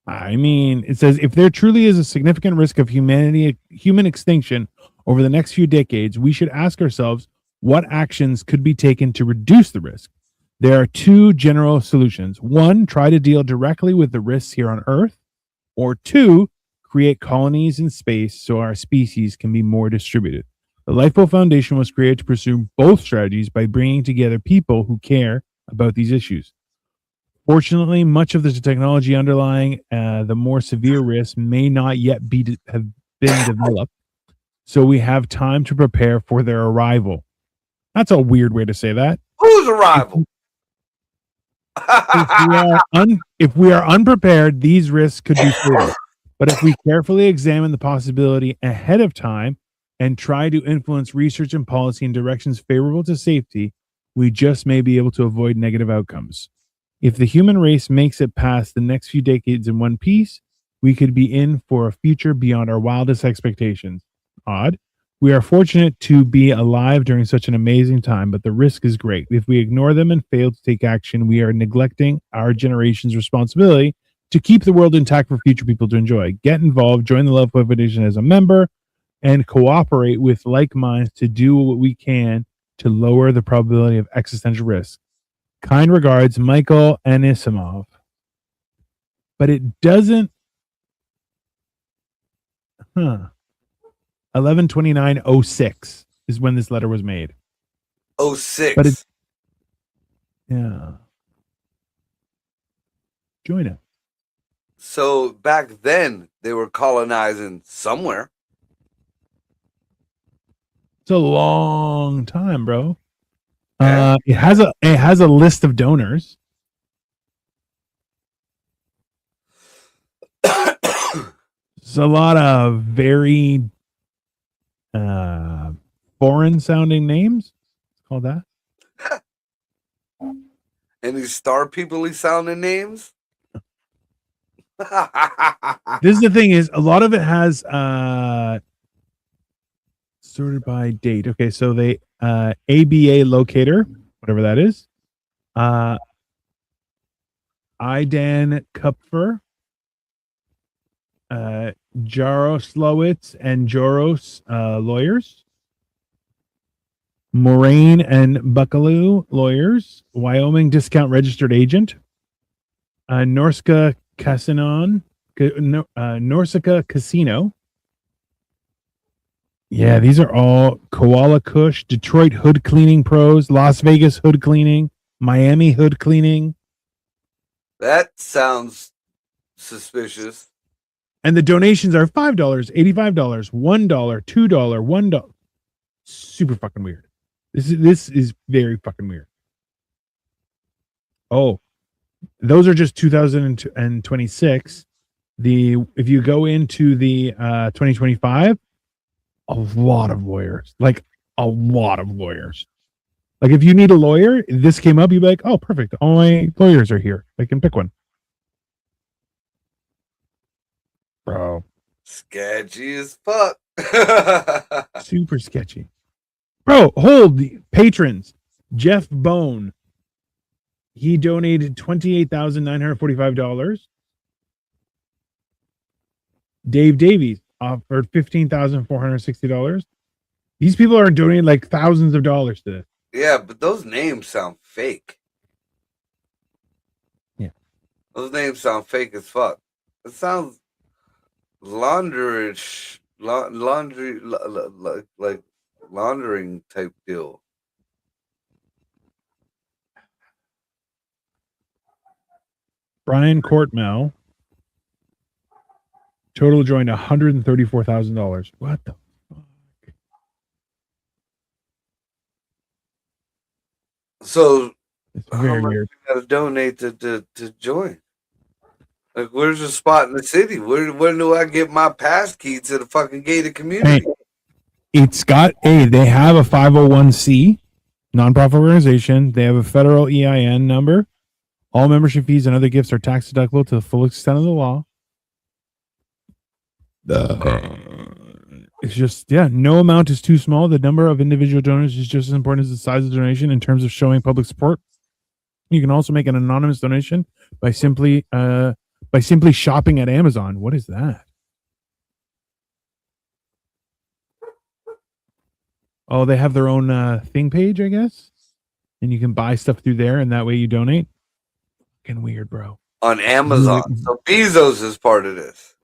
I mean, it says if there truly is a significant risk of human extinction over the next few decades, we should ask ourselves what actions could be taken to reduce the risk. There are two general solutions. One, try to deal directly with the risks here on Earth, or two, create colonies in space so our species can be more distributed. The Lifeboat Foundation was created to pursue both strategies by bringing together people who care about these issues. Fortunately, much of the technology underlying the more severe risks may not yet have been developed, so we have time to prepare for their arrival. That's a weird way to say that. Whose arrival? If we are unprepared, these risks could be fatal. But if we carefully examine the possibility ahead of time and try to influence research and policy in directions favorable to safety, we just may be able to avoid negative outcomes. If the human race makes it past the next few decades in one piece, we could be in for a future beyond our wildest expectations. Odd. We are fortunate to be alive during such an amazing time, but the risk is great. If we ignore them and fail to take action, we are neglecting our generation's responsibility to keep the world intact for future people to enjoy. Get involved, join the Lifeboat Foundation as a member, and cooperate with like minds to do what we can to lower the probability of existential risk. Kind regards, Michael Anisimov. But it doesn't. 11/29/06 is when this letter was made. 06. But it, yeah. Join it. So back then they were colonizing somewhere. It's a long time, bro. It has a list of donors. It's a lot of very foreign sounding names. It's called that. Any star people-y sounding names? This is the thing is a lot of it has sorted by date. Okay, so they ABA locator, whatever that is. Idan Kupfer, Jaroslowitz and Joros lawyers. Moraine and Buckaloo lawyers. Wyoming discount registered agent. Norska Casino. Yeah, these are all Koala Kush, Detroit Hood Cleaning Pros, Las Vegas Hood Cleaning, Miami Hood Cleaning. That sounds suspicious. And the donations are $5, $85, $1, $2, $1. Super fucking weird. This is very fucking weird. Oh, those are just 2026. If you go into the 2025, a lot of lawyers. Like a lot of lawyers. Like if you need a lawyer, this came up, you'd be like, oh, perfect. All my lawyers are here. I can pick one. Bro. Sketchy as fuck. Super sketchy. Bro, hold the patrons. Jeff Bone. He donated $28,945. Dave Davies offered $15,460. These people are donating like thousands of dollars to this. Yeah, but those names sound fake. Yeah. Those names sound fake as fuck. It sounds launderish, laundry, like laundering type deal. Brian Courtmel. Total joined $134,000. What the fuck? So It's how very much weird. you gotta donate to join? Like, where's the spot in the city? Where do I get my pass key to the fucking gated community? Hey, it's got they have a 501c nonprofit organization. They have a federal EIN number. All membership fees and other gifts are tax deductible to the full extent of the law. It's just, no amount is too small. The number of individual donors is just as important as the size of the donation in terms of showing public support. You can also make an anonymous donation by simply shopping at Amazon. What is that? Oh, they have their own thing page, I guess, and you can buy stuff through there, and that way you donate. Fucking weird, bro. On Amazon. So Bezos is part of this.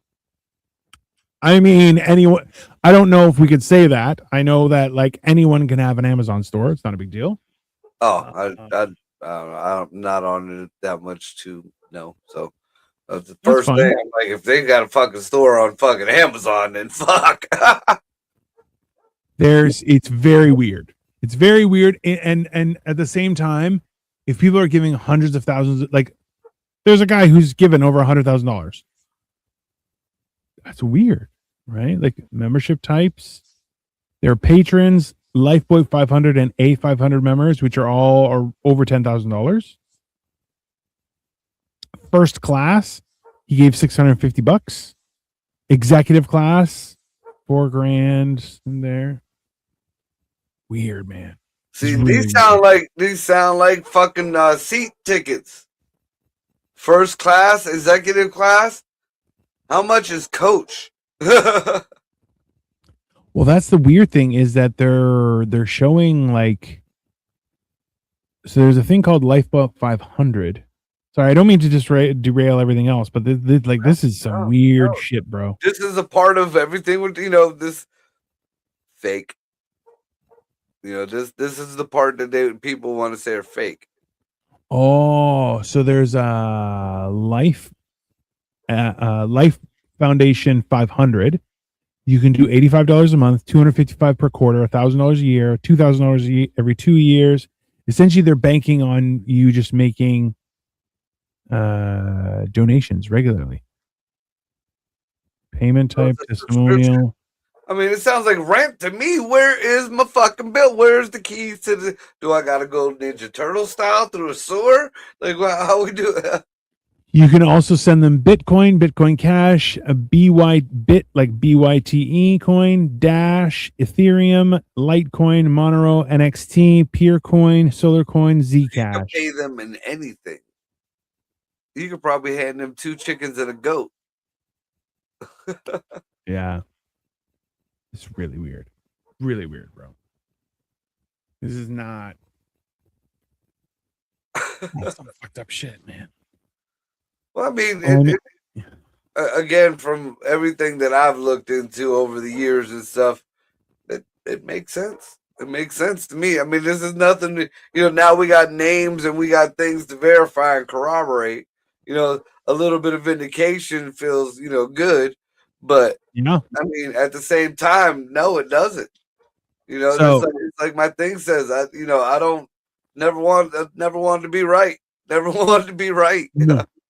I mean, anyone. I don't know if we could say that. I know that like anyone can have an Amazon store. It's not a big deal. Oh, I'm not on it that much to know. So that's the first thing. I'm like, if they got a fucking store on fucking Amazon, then fuck. It's very weird. It's very weird, and at the same time, if people are giving hundreds of thousands, like there's a guy who's given over $100,000. That's weird, right? Like membership types. There are patrons, Lifeboat 500 and A500 members, which are over $10,000. First class, he gave $650. Executive class, $4,000 in there. Weird, man. See, these sound like fucking seat tickets. First class, executive class. How much is coach? Well, that's the weird thing is that they're showing like, so there's a thing called Lifeboat 500. Sorry, I don't mean to just derail everything else, but this is some weird shit, bro. This is a part of everything with this fake. This is the part that people want to say are fake. Oh, so there's a Life Foundation 500. You can do $85 a month, $255 per quarter, $1,000 a year, $2,000 every 2 years. Essentially, they're banking on you just making donations regularly. Payment type, testimonial. I mean, it sounds like rent to me. Where is my fucking bill? Where's the keys to the? Do I gotta go Ninja Turtle style through a sewer? Like, how we do it? You can also send them Bitcoin Cash, a Bit like BYTE coin, Dash, Ethereum, Litecoin, Monero, NXT, Peercoin, Solarcoin, Zcash. You can pay them in anything. You could probably hand them 2 chickens and a goat. Yeah. It's really weird. Really weird, bro. This is not. That's some fucked up shit, man. Well, I mean, again, from everything that I've looked into over the years and stuff, it makes sense. It makes sense to me. I mean, this is nothing. Now we got names and we got things to verify and corroborate. A little bit of vindication feels good, but I mean, at the same time, no, it doesn't. So it's like my thing says. I don't never wanted to be right. Never wanted to be right.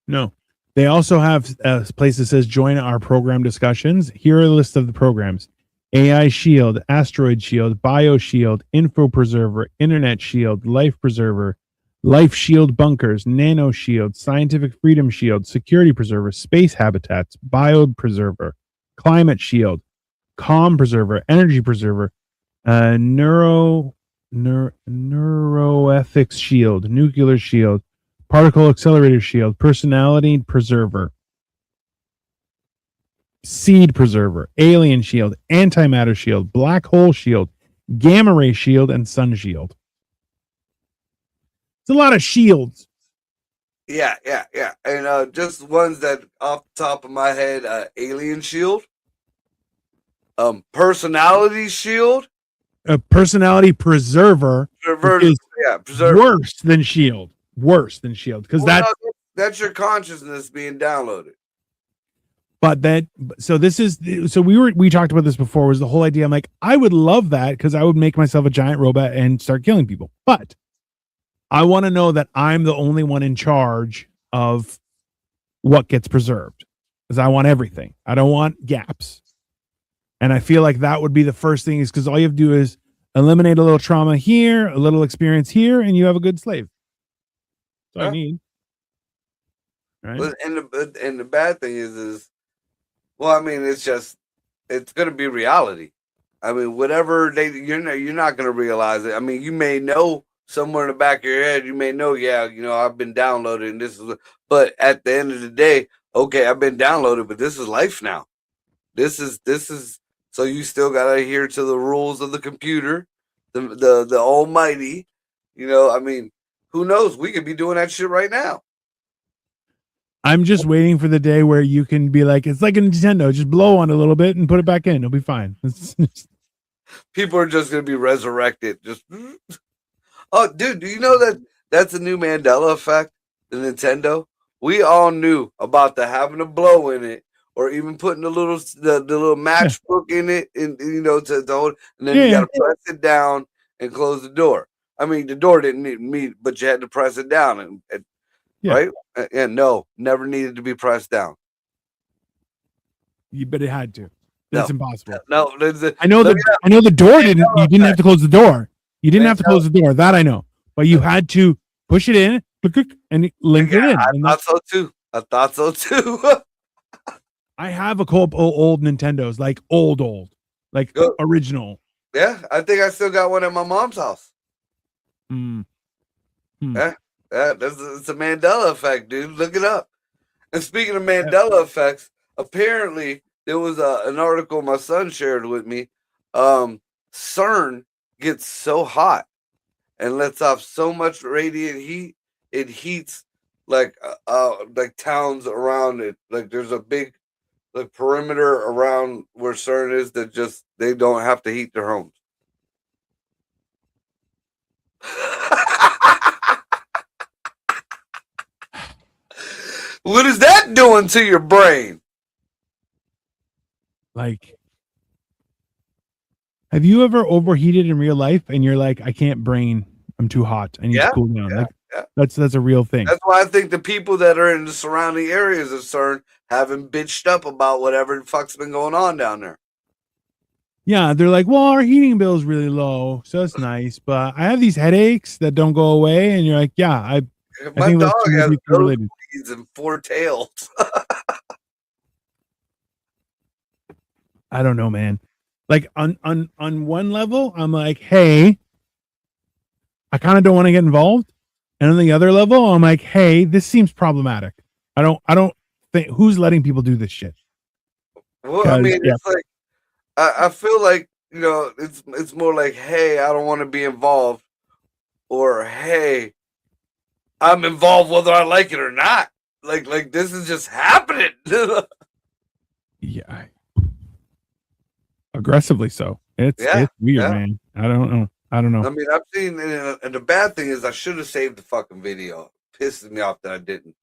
No. They also have a place that says join our program discussions. Here are a list of the programs: AI Shield, Asteroid Shield, Bio Shield, Info Preserver, Internet Shield, Life Preserver, Life Shield Bunkers, Nano Shield, Scientific Freedom Shield, Security Preserver, Space Habitats, Bio Preserver, Climate Shield, Calm Preserver, Energy Preserver, Neuroethics Shield, Nuclear Shield, Particle Accelerator Shield, Personality Preserver, Seed Preserver, Alien Shield, Antimatter Shield, Black Hole Shield, Gamma Ray Shield, and Sun Shield. It's a lot of shields. Yeah. And just ones that off the top of my head, Alien Shield, Personality Shield, Personality Preserver is Preserver. worse than Shield. Worse than Shield because that's your consciousness being downloaded. But we talked about this before, was the whole idea. I'm like, I would love that because I would make myself a giant robot and start killing people. But I want to know that I'm the only one in charge of what gets preserved because I want everything. I don't want gaps. And I feel like that would be the first thing, is because all you have to do is eliminate a little trauma here, a little experience here, and you have a good slave. That's what I need. Right. And the bad thing is, well, I mean, it's going to be reality. I mean, whatever you're not going to realize it. I mean, you may know somewhere in the back of your head, you may know, I've been downloaded, and but at the end of the day, okay, I've been downloaded, but this is life now. This is so you still got to adhere to the rules of the computer, the almighty. I mean, who knows? We could be doing that shit right now. I'm just waiting for the day where you can be like, it's like a Nintendo, just blow on it a little bit and put it back in. It'll be fine. People are just going to be resurrected. Oh, dude, do you know that that's a new Mandela effect? The Nintendo. We all knew about the having a blow in it, or even putting the little matchbook in it, and to hold, and then you got to press it down and close the door. I mean, the door didn't need me, but you had to press it down, and right? And no, never needed to be pressed down. But it had to. That's impossible. No, I know the door didn't. You didn't have to close the door. You didn't have to close the door. That I know. But you had to push it in, and link it in. I thought so too. I have a couple old Nintendos, like old, like original. Yeah, I think I still got one at my mom's house. Yeah, it's a Mandela effect, dude. Look it up. And speaking of Mandela effects, apparently there was an article my son shared with me. CERN gets so hot and lets off so much radiant heat, it heats like towns around it. Like there's a big perimeter around where CERN is that just they don't have to heat their homes. What is that doing to your brain? Like, have you ever overheated in real life and you're like, I can't brain, I'm too hot, I need to cool down? That's a real thing. That's why I think the people that are in the surrounding areas of CERN haven't bitched up about whatever the fuck's been going on down there. Yeah, they're like, well, our heating bill is really low, so it's nice, but I have these headaches that don't go away, and you're like, yeah, I think dog has related. And 4 tails. I don't know, man. Like on one level, I'm like, hey, I kind of don't want to get involved. And on the other level, I'm like, hey, this seems problematic. I don't think who's letting people do this shit. Well, I mean, it's like I feel like, it's more like, hey, I don't want to be involved, or hey, I'm involved whether I like it or not. Like this is just happening. Yeah. Aggressively so. It's weird, man. I don't know. I mean, I've seen, and the bad thing is, I should have saved the fucking video. It pisses me off that I didn't.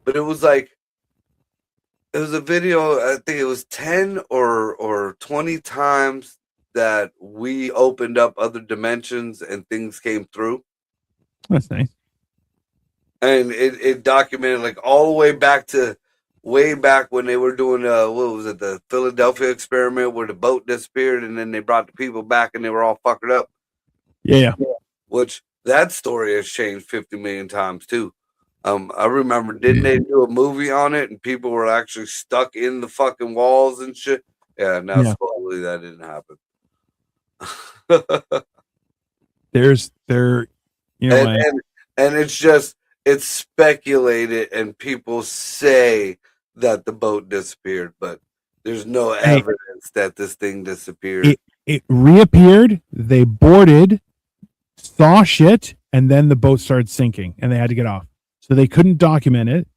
But it was like, it was a video. I think it was 10 or 20 times that we opened up other dimensions and things came through. That's nice. And it documented like all the way back to way back when they were doing what was it, the Philadelphia experiment where the boat disappeared and then they brought the people back and they were all fucked up. Yeah. Which that story has changed 50 million times too. I remember, didn't they do a movie on it and people were actually stuck in the fucking walls and shit? Yeah, now supposedly that didn't happen. And it's just, it's speculated and people say that the boat disappeared, but there's no evidence that this thing disappeared. It reappeared, they boarded, saw shit, and then the boat started sinking and they had to get off. So they couldn't document it.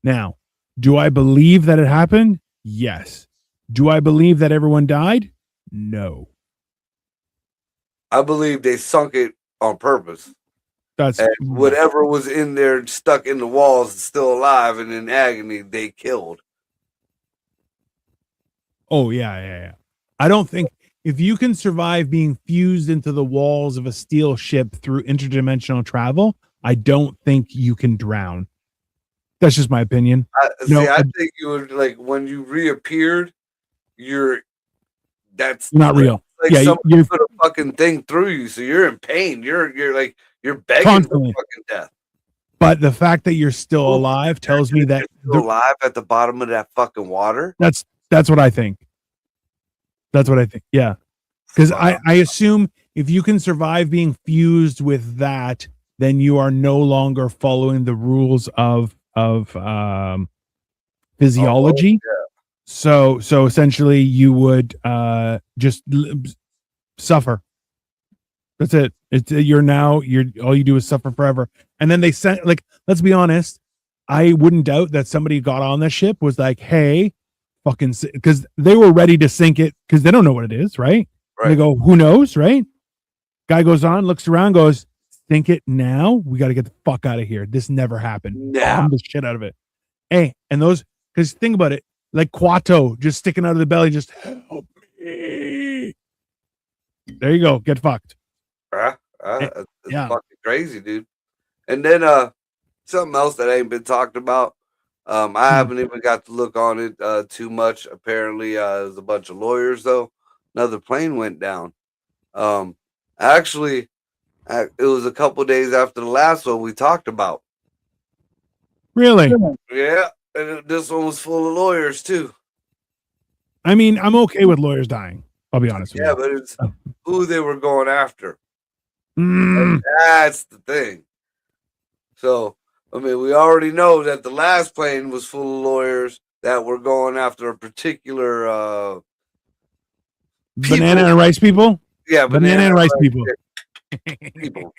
Now, do I believe that it happened? Yes. Do I believe that everyone died? No. I believe they sunk it on purpose. And whatever was in there stuck in the walls is still alive and in agony, they killed. Oh, yeah. I don't think if you can survive being fused into the walls of a steel ship through interdimensional travel, I don't think you can drown. That's just my opinion. I think you would, like, when you reappeared, that's not real. Like somebody put a fucking thing through you, so you're in pain. You're begging constantly for fucking death. But the fact that you're still alive tells me that you're alive at the bottom of that fucking water. That's what I think. That's what I think. Yeah, because I assume if you can survive being fused with that, then you are no longer following the rules of physiology. So essentially, you would just suffer. That's it. You're all you do is suffer forever. And then they sent, like, let's be honest, I wouldn't doubt that somebody got on the ship was like, hey, fucking, because they were ready to sink it because they don't know what it is, right? They go, who knows, right? Guy goes on, looks around, goes, sink it now. We got to get the fuck out of here. This never happened. Bomb the shit out of it. Hey, and those, because think about it, like Quato just sticking out of the belly, just help me. There you go. Get fucked. It's fucking crazy, dude. And then something else that ain't been talked about. I haven't even got to look on it too much. Apparently, there's a bunch of lawyers though. Another plane went down. Actually, it was a couple days after the last one we talked about. Really? Yeah, and this one was full of lawyers too. I mean, I'm okay with lawyers dying. I'll be honest with you. Yeah, but it's who they were going after. That's the thing. So, I mean, we already know that the last plane was full of lawyers that were going after a particular banana and rice people. Yeah, banana and rice people. People.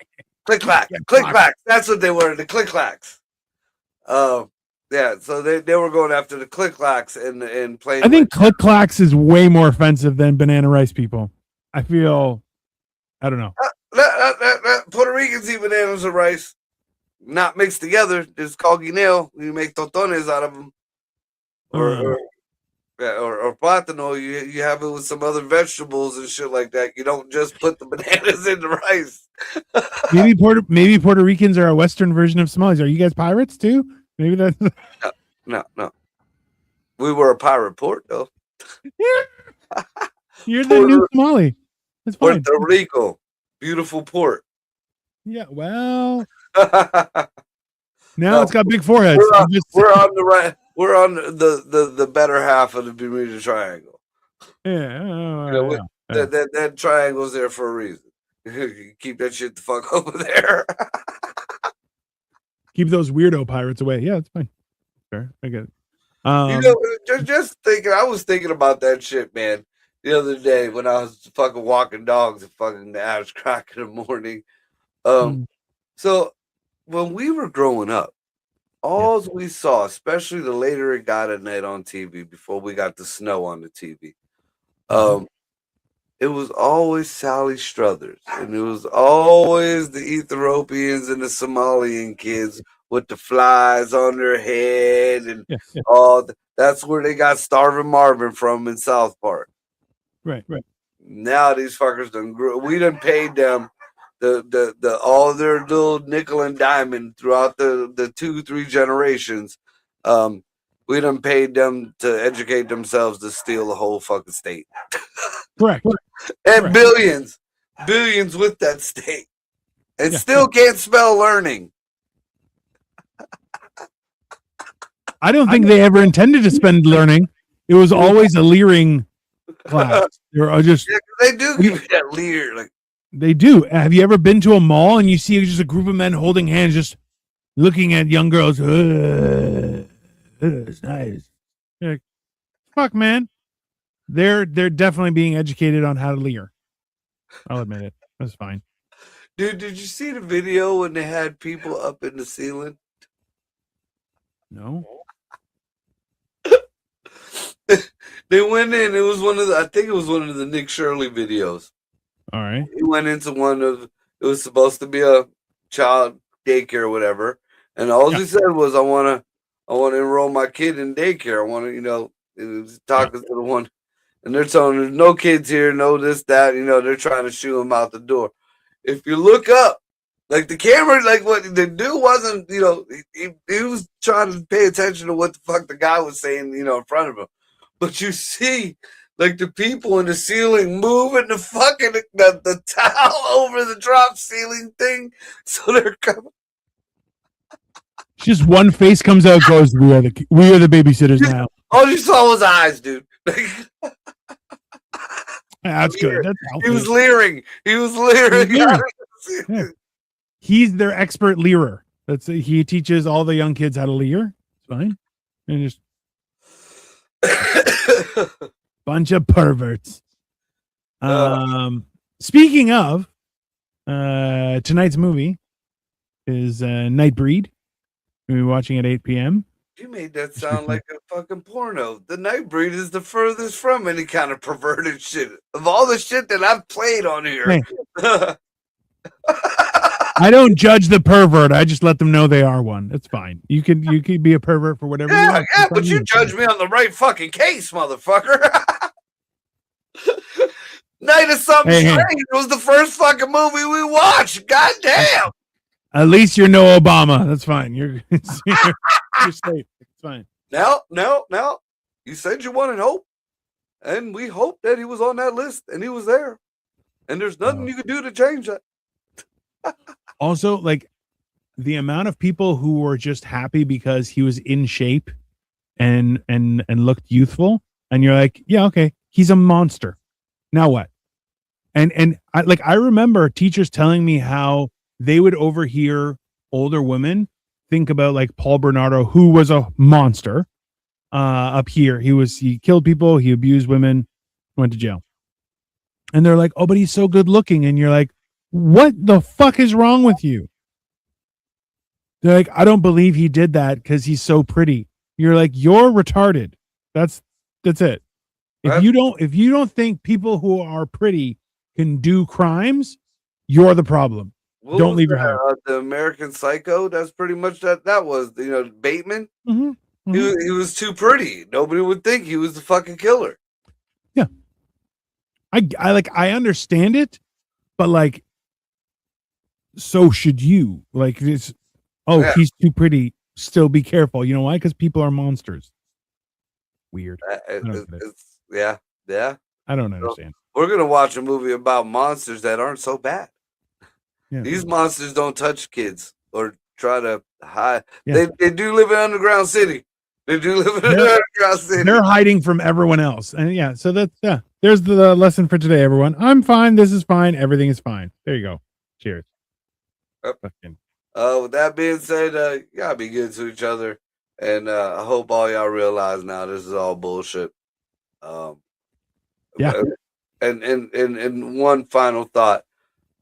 Click clack, click clacks. That's what they were. The click clacks. Yeah. So they were going after the click clacks and playing. I think click clacks is way more offensive than banana rice people. I feel. I don't know. Puerto Ricans eat bananas and rice, not mixed together. It's called guineo. You make totones out of them, or plátano. You have it with some other vegetables and shit like that. You don't just put the bananas in the rice. maybe Puerto Ricans are a Western version of Somalis. Are you guys pirates too? Maybe that's no. We were a pirate port though. You're the new Somali. That's fine. Puerto Rico, beautiful port. Yeah, well, now it's got big foreheads. We're on the right. We're on the better half of the Bermuda Triangle. Yeah, that triangle's there for a reason. You keep that shit the fuck over there. Keep those weirdo pirates away. Yeah, it's fine. Sure, I get it. Just thinking. I was thinking about that shit, man, the other day when I was fucking walking dogs at fucking the ass crack in the morning. So when we were growing up, all we saw, especially the later it got at night on TV, before we got the snow on the TV, it was always Sally Struthers, and it was always the Ethiopians and the Somalian kids with the flies on their head, and all. That's where they got Starving Marvin from in South Park. Right. Now these fuckers done grew. We done paid them the all their little nickel and diamond throughout the 2-3 generations. We done paid them to educate themselves to steal the whole fucking state. Correct. And billions with that state, and still can't spell learning. I don't think they ever intended to spend learning. It was always a leering class. They're just they do give you that leer, like they do. Have you ever been to a mall and you see just a group of men holding hands, just looking at young girls? It's nice. Like, fuck, man. They're definitely being educated on how to leer. I'll admit it. That's fine. Dude, did you see the video when they had people up in the ceiling? No. They went in. It was I think it was one of the Nick Shirley videos. All right. He went into it was supposed to be a child daycare or whatever. And all he said was, I want to enroll my kid in daycare. I want to, talking to the one, and they're telling him, there's no kids here, no this, that, they're trying to shoo him out the door. If you look up, like the camera, like what the dude wasn't, he was trying to pay attention to what the fuck the guy was saying, in front of him. But you see, like the people in the ceiling moving the fucking the towel over the drop ceiling thing, so they're coming. Just one face comes out, goes, "We are the babysitters now." All you saw was eyes, dude. That's good. That's he was leering. Yeah. He's their expert leerer. He teaches all the young kids how to leer. It's fine. And just bunch of perverts. Speaking of, tonight's movie is Nightbreed. We'll be watching at 8 p.m. You made that sound like a fucking porno. The Nightbreed is the furthest from any kind of perverted shit. Of all the shit that I've played on here. Hey. I don't judge the pervert. I just let them know they are one. It's fine. You can be a pervert for whatever you want. Yeah, but you judge me on the right fucking case, motherfucker. Night of Something Strange was the first fucking movie we watched. God damn. At least you're no Obama. That's fine. You're safe. It's fine. No. You said you wanted hope. And we hoped that he was on that list and he was there. And there's nothing you could do to change that. Also, like the amount of people who were just happy because he was in shape and looked youthful, and you're like, yeah, okay, he's a monster. Now what? And I remember teachers telling me how they would overhear older women think about like Paul Bernardo, who was a monster up here. He killed people, he abused women, went to jail. And they're like, oh, but he's so good looking. And you're like, what the fuck is wrong with you? They're like, I don't believe he did that because he's so pretty. You're like, you're retarded. That's it. If you don't think people who are pretty can do crimes, you're the problem. Don't leave your house. The American Psycho, that's pretty much that was, Bateman. Mm-hmm. Mm-hmm. He was too pretty. Nobody would think he was the fucking killer. Yeah. I understand it, but like, so should you. Like this, he's too pretty. Still be careful. You know why? Because people are monsters. Weird. Yeah. I don't understand. We're gonna watch a movie about monsters that aren't so bad. Yeah. These monsters don't touch kids or try to hide. Yeah. They do live in an underground city. They're hiding from everyone else. And so there's the lesson for today, everyone. I'm fine. This is fine. Everything is fine. There you go. Cheers. With that being said, you gotta be good to each other. And I hope all y'all realize now this is all bullshit. And one final thought.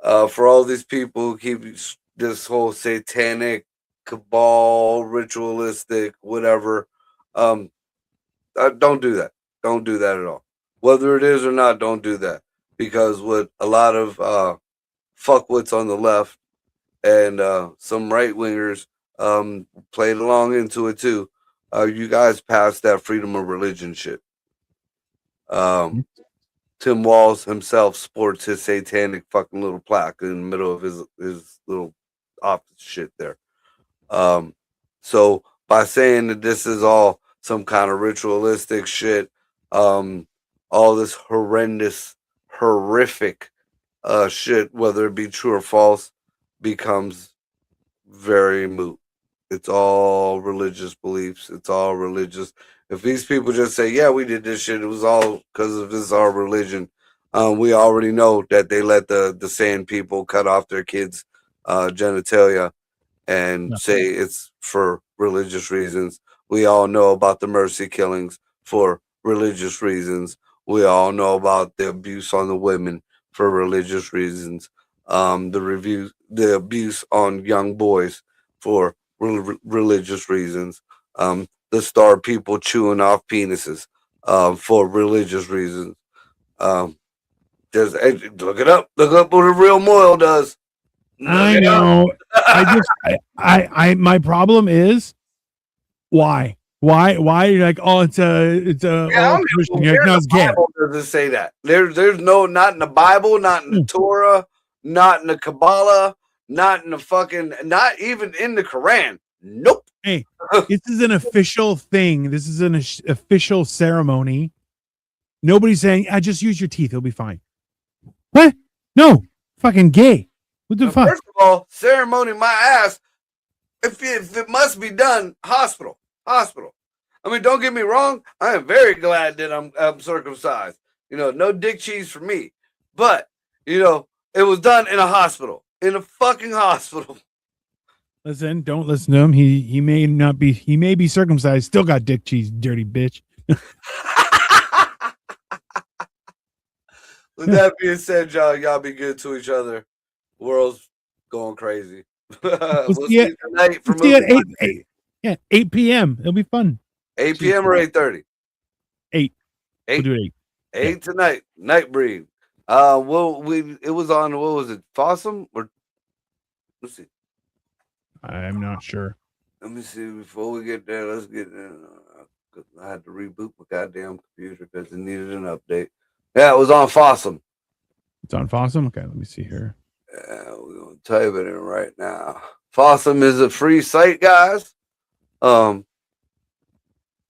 For all these people who keep this whole satanic cabal, ritualistic, whatever, don't do that. Don't do that at all. Whether it is or not, don't do that. because with a lot of fuckwits on the left and some right wingers played along into it too. You guys passed that freedom of religion shit. Tim Walz himself sports his satanic fucking little plaque in the middle of his little office shit there. So by saying that this is all some kind of ritualistic shit, all this horrendous, horrific shit, whether it be true or false, becomes very moot. It's all religious beliefs. It's all religious. If these people just say, "Yeah, we did this shit," it was all because of this our religion. We already know that they let the sand people cut off their kids' genitalia and say it's for religious reasons. We all know about the mercy killings for religious reasons. We all know about the abuse on the women for religious reasons. The abuse on young boys for religious reasons. The star people chewing off penises for religious reasons. Just look it up. Look up what a real Moyle does. I know. My problem is why you're like, oh, it's all Christian. You're like, no, it's gay. Bible doesn't say that. There's no, not in the Bible, not in the Torah, not in the Kabbalah, not in the fucking, not even in the Quran. Nope. Hey, this is an official thing. This is an official ceremony. Nobody's saying, I just use your teeth. It'll be fine. What? No. Fucking gay. What the fuck? First of all, ceremony my ass. If it must be done, hospital. I mean, don't get me wrong. I am very glad that I'm circumcised. You know, no dick cheese for me. But, you know, it was done in a hospital. In a fucking hospital. Listen, don't listen to him. He may not be, he may be circumcised, still got dick cheese, dirty bitch. With that being said, y'all be good to each other. World's going crazy. We'll see you tonight for at 8 p.m. It'll be fun. 8 p.m. or 8:30? 8. 8. We'll do 8. 8 tonight. Nightbreed. It was on, what was it? Fossum or let's see. I'm not sure. Let me see before we get there. Let's get there. I had to reboot my goddamn computer because it needed an update. Yeah, it was on Fossum. It's on Fossum? Okay, let me see here. Yeah, we're gonna type it in right now. Fossum is a free site, guys.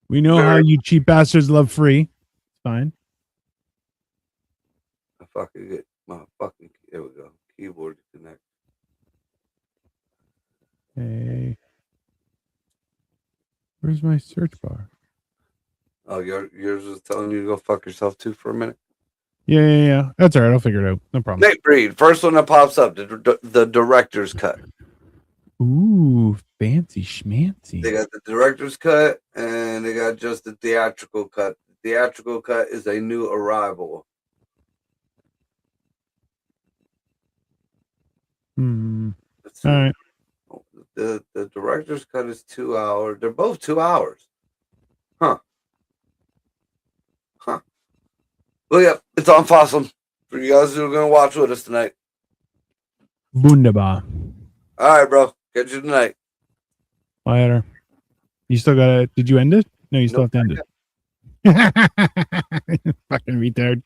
We know how you cheap bastards love free. It's fine. I fucking get my fucking, there we go. Keyboard to connect. Hey. Where's my search bar? Oh, yours was telling you to go fuck yourself too for a minute? Yeah. That's all right. I'll figure it out. No problem. Nightbreed. First one that pops up, the director's cut. Ooh, fancy schmancy. They got the director's cut and they got just the theatrical cut. The theatrical cut is a new arrival. All right. The director's cut is 2 hours. They're both 2 hours. Huh. Well, yeah, it's on Fossum for you guys who are going to watch with us tonight. Wunderbar. All right, bro. Catch you tonight. Later. You still got to, did you end it? No, you still have to end it. Fucking retard.